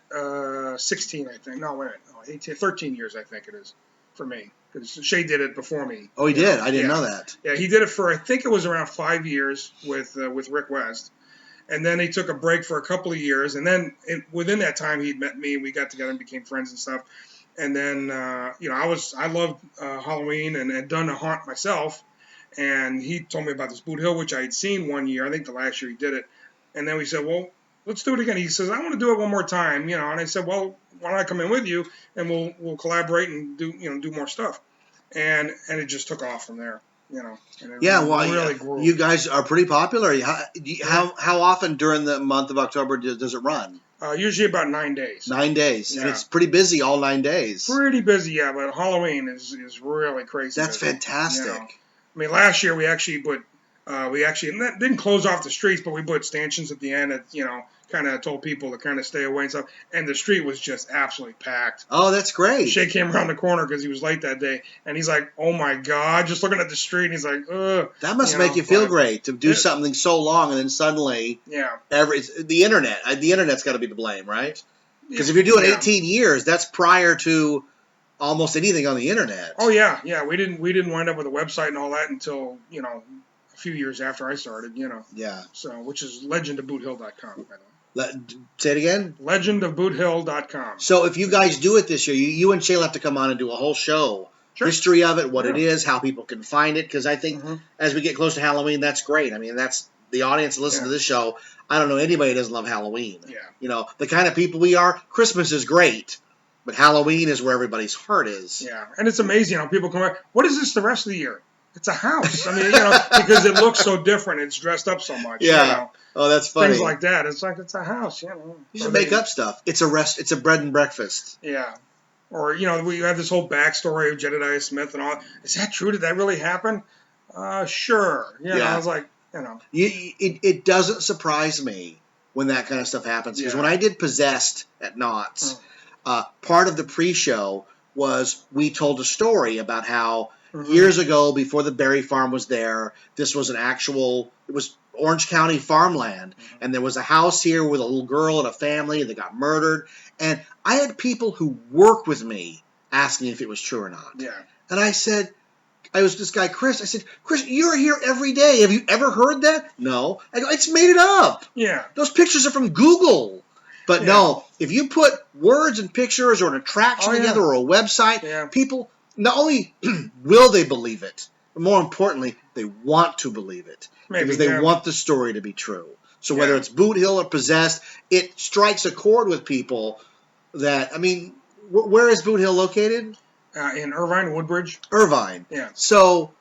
C: 16, I think. No, wait a minute. No, 18, 13 years, I think it is, for me. Because Shay did it before me.
B: Oh, he did? I didn't know that.
C: Yeah, he did it for, I think it was around 5 years with Rick West. And then he took a break for a couple of years. And then within that time, he'd met me. We got together and became friends and stuff. And then, I loved Halloween and had done a haunt myself. And he told me about this Boot Hill, which I had seen one year. I think the last year he did it. And then we said, well, let's do it again. He says, I want to do it one more time, And I said, well, why don't I come in with you and we'll collaborate and do more stuff. And it just took off from there, And it really grew.
B: You guys are pretty popular. How often during the month of October does it run?
C: Usually about 9 days.
B: 9 days.
C: Yeah.
B: And it's pretty busy all 9 days.
C: Pretty busy, yeah. But Halloween is really crazy.
B: That's
C: busy,
B: fantastic.
C: I mean, last year we actually put, and that didn't close off the streets, but we put stanchions at the end that, kind of told people to kind of stay away and stuff. And the street was just absolutely packed.
B: Oh, that's great.
C: Shay came around the corner because he was late that day. And he's like, oh, my God, just looking at the street. And he's like, ugh.
B: That must make you feel great to do something so long and then suddenly the internet's got to be to blame, right? Because if you're doing 18 years, that's prior to almost anything on the internet.
C: Oh yeah. We didn't wind up with a website and all that until a few years after I started.
B: Yeah.
C: So which is legendofboothill.com, by the way.
B: Say it again.
C: Legendofboothill.com.
B: So if you guys do it this year, you and Shayla have to come on and do a whole show. Sure. History of it, what it is, how people can find it. Because I think as we get close to Halloween, that's great. I mean, that's the audience that listens to this show. I don't know anybody that doesn't love Halloween.
C: Yeah.
B: The kind of people we are, Christmas is great. But Halloween is where everybody's heart is.
C: Yeah, and it's amazing how people come back. What is this the rest of the year? It's a house. I mean, because it looks so different. It's dressed up so much.
B: Yeah. Oh, that's funny.
C: Things like that. It's like it's a house.
B: You should make up stuff. It's a bread and breakfast.
C: Yeah. Or we have this whole backstory of Jedediah Smith and all. Is that true? Did that really happen? Sure. I was like,
B: It doesn't surprise me when that kind of stuff happens, because when I did Possessed at Knott's, part of the pre-show was we told a story about how years ago, before the Berry Farm was there, this was it was Orange County farmland, and there was a house here with a little girl and a family that got murdered, and I had people who work with me asking if it was true or not.
C: Yeah.
B: And I said, I was this guy, Chris. I said, Chris, you're here every day. Have you ever heard that? No. I go, it's made it up.
C: Yeah.
B: Those pictures are from Google. But no, if you put words and pictures or an attraction together or a website, people not only will they believe it, but more importantly, they want to believe it. Because they want the story to be true. So whether it's Boot Hill or Possessed, it strikes a chord with people that, I mean, where is Boot Hill located?
C: In Irvine, Woodbridge.
B: Irvine.
C: Yeah.
B: So,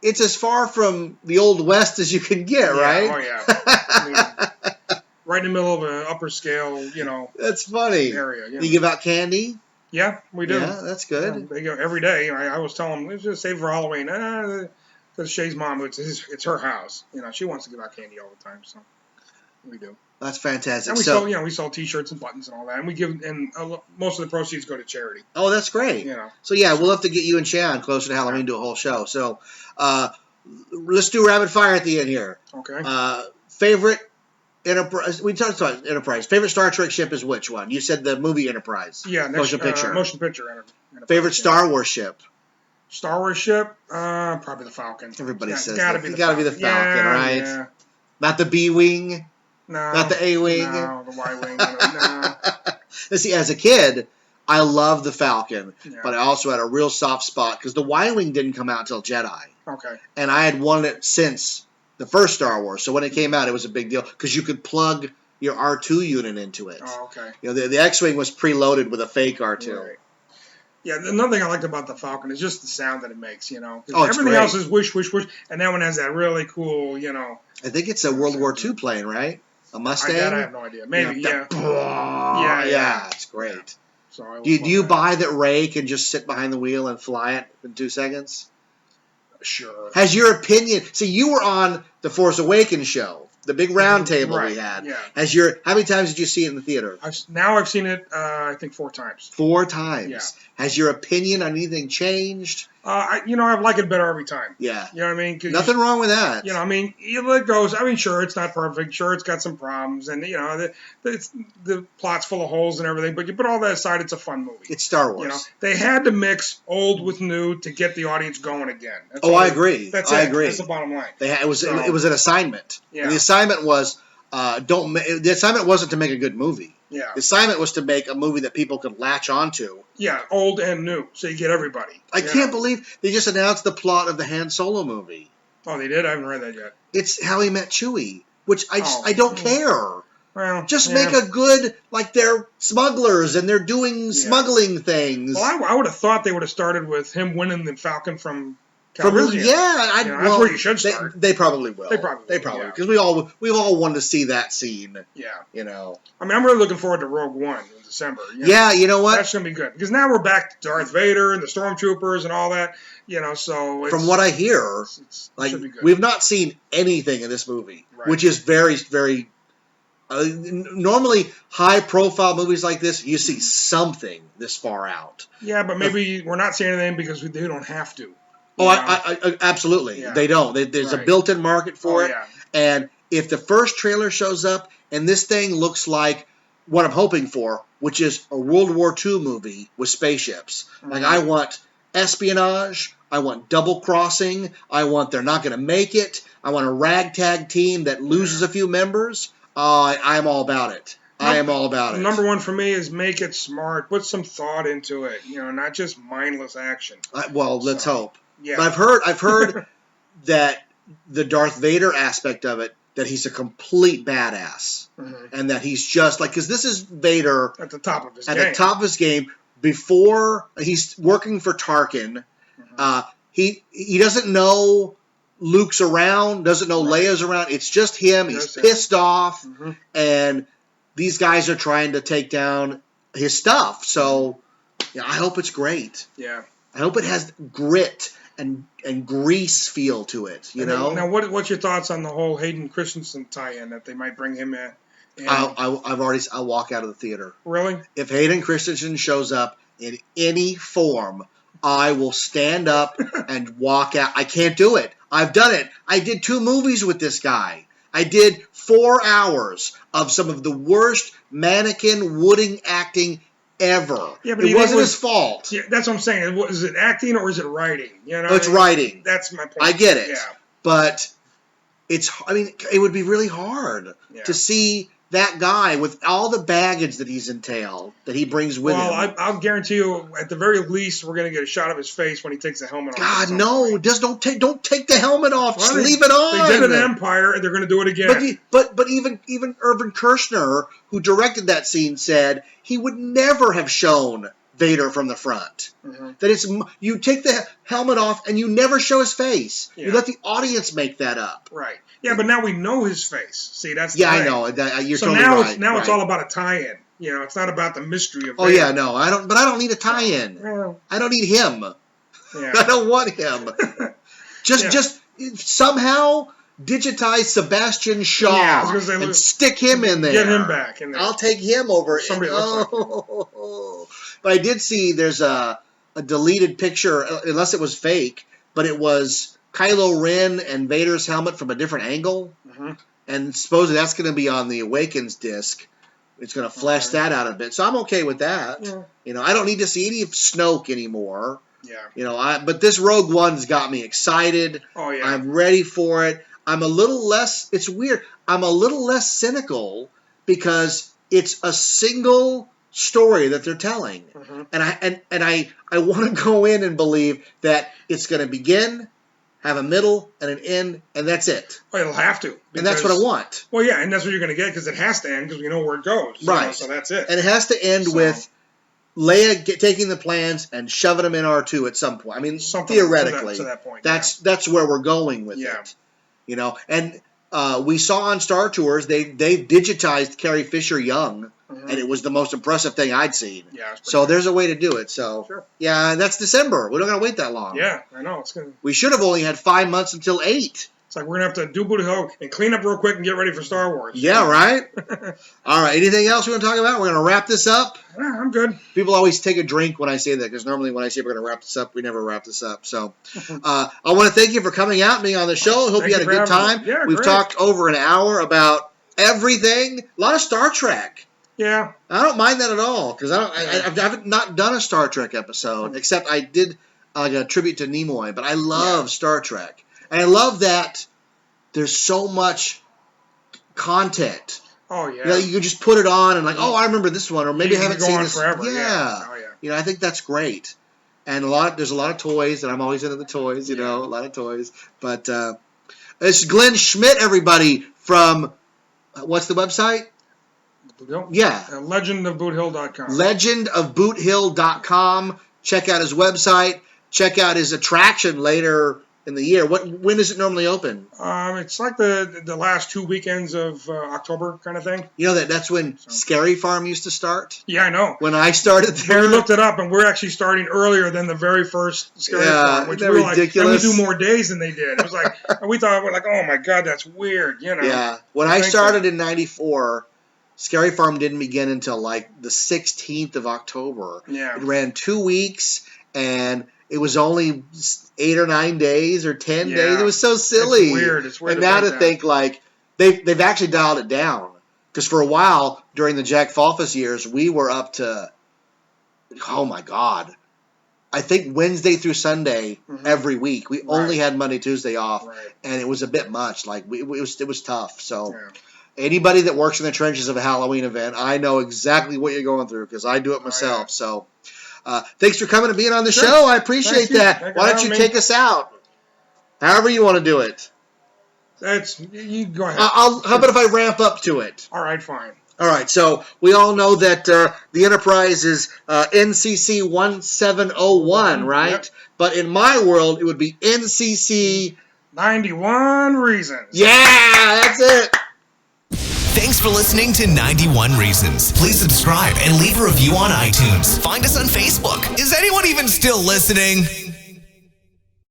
B: it's as far from the Old West as you can get, right?
C: Oh, yeah. I mean, right in the middle of an upper scale,
B: That's funny.
C: area.
B: You give out candy?
C: Yeah, we do.
B: Yeah, that's good.
C: They go every day. I always tell them, let's just save for Halloween. Because Shay's mom, it's her house. She wants to give out candy all the time, so we do.
B: That's fantastic.
C: And we sell T-shirts and buttons and all that, and we give, and most of the proceeds go to charity.
B: Oh, that's great. So we'll have to get you and Shay on closer to Halloween, do a whole show. So, let's do rapid fire at the end here.
C: Okay.
B: Favorite Enterprise? We talked about Enterprise. Favorite Star Trek ship is which one? You said the movie Enterprise.
C: Yeah,
B: motion picture.
C: Motion picture. Enterprise,
B: favorite Star Wars ship?
C: Star Wars ship? Probably the Falcon.
B: Everybody says
C: gotta
B: that. It's got to be the Falcon, right?
C: Yeah.
B: Not the B-wing?
C: No.
B: Not the A-wing?
C: No, the Y-wing. No.
B: See, as a kid, I loved the Falcon,
C: Yeah.
B: but I also had a real soft spot because the Y-wing didn't come out until Jedi.
C: Okay.
B: And I had wanted it since the first Star Wars. So when it came out, it was a big deal because you could plug your R2 unit into it.
C: Oh, okay.
B: The X-wing was preloaded with a fake R2.
C: Right. Yeah, another thing I liked about the Falcon is just the sound that it makes,
B: Oh, it's
C: everything
B: great.
C: else is whoosh, whoosh, whoosh, and that one has that really cool,
B: I think it's a World War II plane, right? A Mustang?
C: I have no idea. Maybe, yeah.
B: Yeah, it's great.
C: So
B: Do you buy that Ray can just sit behind the wheel and fly it in 2 seconds?
C: Sure.
B: Has your opinion... See, you were on the Force Awakens show, the big round table we had.
C: Yeah.
B: How many times did you see it in the theater?
C: I've seen it, I think 4 times.
B: 4 times.
C: Yeah.
B: Has your opinion on anything changed?
C: I like it better every time.
B: Yeah.
C: You know what I mean?
B: Nothing wrong with that.
C: It goes. Sure, it's not perfect. Sure, it's got some problems, and the plot's full of holes and everything. But you put all that aside, it's a fun movie.
B: It's Star Wars.
C: They had to mix old with new to get the audience going again.
B: I agree.
C: That's
B: I
C: it.
B: agree.
C: That's the bottom line.
B: It was an assignment.
C: Yeah.
B: And the assignment was the assignment wasn't to make a good movie.
C: Yeah.
B: The assignment was to make a movie that people could latch onto.
C: Yeah, old and new, so you get everybody.
B: I can't believe they just announced the plot of the Han Solo movie.
C: Oh, they did? I haven't read that yet.
B: It's How He Met Chewie, which I don't care.
C: Well,
B: just make a good, they're smugglers and they're doing smuggling things.
C: Well, I would have thought they would have started with him winning the Falcon from Calrissian.
B: That's
C: where you should start.
B: They probably will. They probably because we all wanted to see that scene.
C: Yeah.
B: I'm
C: really looking forward to Rogue One in December.
B: Yeah, you know what?
C: That's gonna be good because now we're back to Darth Vader and the Stormtroopers and all that. So
B: from what I hear,
C: should be good.
B: We've not seen anything in this movie, which is very, very. Normally, high-profile movies like this, you see something this far out.
C: Yeah, but maybe we're not seeing anything because they don't have to.
B: I absolutely. Yeah. They don't. There's a built-in market for it.
C: Yeah.
B: And if the first trailer shows up and this thing looks like what I'm hoping for, which is a World War II movie with spaceships. Mm-hmm. I want espionage. I want double-crossing. I want they're not going to make it. I want a ragtag team that loses a few members. I'm all about it. I am all about it.
C: Number one for me is make it smart. Put some thought into it. Not just mindless action.
B: Let's hope.
C: Yeah.
B: But I've heard that the Darth Vader aspect of it that he's a complete badass, and that he's just like, because this is Vader
C: at the top of his
B: at
C: game.
B: the top of his game before he's working for Tarkin. He doesn't know Luke's around, doesn't know Leia's around. It's just him. He's pissed off, and these guys are trying to take down his stuff. So, I hope it's great.
C: Yeah.
B: I hope it has grit and grease feel to it. You know.
C: Now, what's your thoughts on the whole Hayden Christensen tie-in that they might bring him in?
B: I'll walk out of the theater.
C: Really?
B: If Hayden Christensen shows up in any form, I will stand up and walk out. I can't do it. I've done it. I did 2 movies with this guy. I did 4 hours of some of the worst mannequin wooding acting ever. Yeah, but it wasn't his fault.
C: Yeah, that's what I'm saying. Is it acting or is it writing? You know,
B: it's writing.
C: That's my point.
B: I get it.
C: Yeah.
B: But it would be really hard to see that guy with all the baggage that he's entailed, that he brings with him.
C: Well, I'll guarantee you, at the very least, we're going to get a shot of his face when he takes the helmet off.
B: God, no! Just don't take the helmet off. Just leave it on.
C: They did it in Empire, and they're going to do it again.
B: But even Irvin Kershner, who directed that scene, said he would never have shown Vader from the front. That you take the helmet off and you never show his face. Yeah. You let the audience make that up.
C: Right. Yeah, but now we know his face. See, that's
B: the thing. I know. You're
C: so
B: totally right.
C: Now it's all about a tie-in. You know, it's not about the mystery of.
B: Oh Vader. Yeah, no, I don't. But I don't need a tie-in. Well, I don't need him. Yeah. I don't want him. Just somehow digitize Sebastian Shaw and stick him in there.
C: Get him back in there.
B: I'll take him over.
C: Somebody looks like him.
B: But I did see there's a deleted picture, unless it was fake, but it was Kylo Ren and Vader's helmet from a different angle. And supposedly that's going to be on the Awakens disc. It's going to flesh that out a bit. So I'm okay with that. Yeah. You know, I don't need to see any of Snoke anymore.
C: Yeah.
B: You know, but this Rogue One's got me excited.
C: Oh, yeah.
B: I'm ready for it. I'm a little less, it's weird, I'm a little less cynical because it's a single story that they're telling. And I want to go in and believe that it's going to begin, have a middle, and an end, and that's it.
C: Well, it'll have to.
B: And that's what I want.
C: Well, yeah, and that's what you're going to get because it has to end because we know where it goes.
B: Right.
C: So that's it.
B: And it has to end with Leia taking the plans and shoving them in R2 at some point. I mean, theoretically,
C: to that point,
B: that's where we're going with it. You know, and we saw on Star Tours they digitized Carrie Fisher young, and it was the most impressive thing I'd seen.
C: Yeah.
B: So there's a way to do it. So yeah, that's December. We're not gonna wait that long.
C: Yeah, I know.
B: We should have only had 5 months until 8.
C: It's like we're going to have to do Booty Hill and clean up real quick and get ready for Star Wars.
B: Yeah, right? All right. Anything else we want to talk about? We're going to wrap this up.
C: Yeah, I'm good.
B: People always take a drink when I say that because normally when I say we're going to wrap this up, we never wrap this up. So I want to thank you for coming out and being on the show. I hope you had a good time.
C: Yeah,
B: We've talked over an hour about everything. A lot of Star Trek.
C: Yeah.
B: I don't mind that at all because I've not done a Star Trek episode except I did a tribute to Nimoy. But I love Star Trek. And I love that there's so much content.
C: Oh, yeah.
B: You know, you can just put it on and I remember this one, or maybe I haven't seen this.
C: Forever.
B: Yeah.
C: Oh, yeah.
B: You know, I think that's great. And there's a lot of toys, and I'm always into the toys, you know, a lot of toys. But it's Glenn Schmidt, everybody, from, what's the website?
C: Boot Hill?
B: Yeah.
C: Legendofboothill.com.
B: Legendofboothill.com. Check out his website. Check out his attraction later in the year. When does it normally open?
C: It's like the last 2 weekends of October kind of thing.
B: You know that's when Scary Farm used to start?
C: Yeah, I know.
B: When I started there.
C: We looked it up, and we're actually starting earlier than the very first Scary Farm, which we were
B: ridiculous?
C: Like, and we do more days than they did. It was like, and we thought, we're like, oh my God, that's weird, you know.
B: Yeah. When I started in 94, Scary Farm didn't begin until like the 16th of October.
C: Yeah.
B: It ran 2 weeks, and it was only 8 or 9 days or 10 days. It was so silly.
C: It's weird. It's weird.
B: And now to think like they've actually dialed it down because for a while during the Jack Falfus years we were up to, oh my God, I think Wednesday through Sunday every week. We only had Monday, Tuesday off, and it was a bit much. Like it was tough. So. Yeah. Anybody that works in the trenches of a Halloween event, I know exactly what you're going through because I do it myself. So. Thanks for coming and being on the show. I appreciate that. Why don't you take us out? However you want to do it.
C: That's you go ahead.
B: How about if I ramp up to it?
C: All right, fine.
B: All right, so we all know that the Enterprise is NCC 1701, right?
C: Yep.
B: But in my world, it would be NCC
C: 91 Reasons.
B: Yeah, that's it.
A: Thanks for listening to 91 Reasons. Please subscribe and leave a review on iTunes. Find us on Facebook. Is anyone even still listening?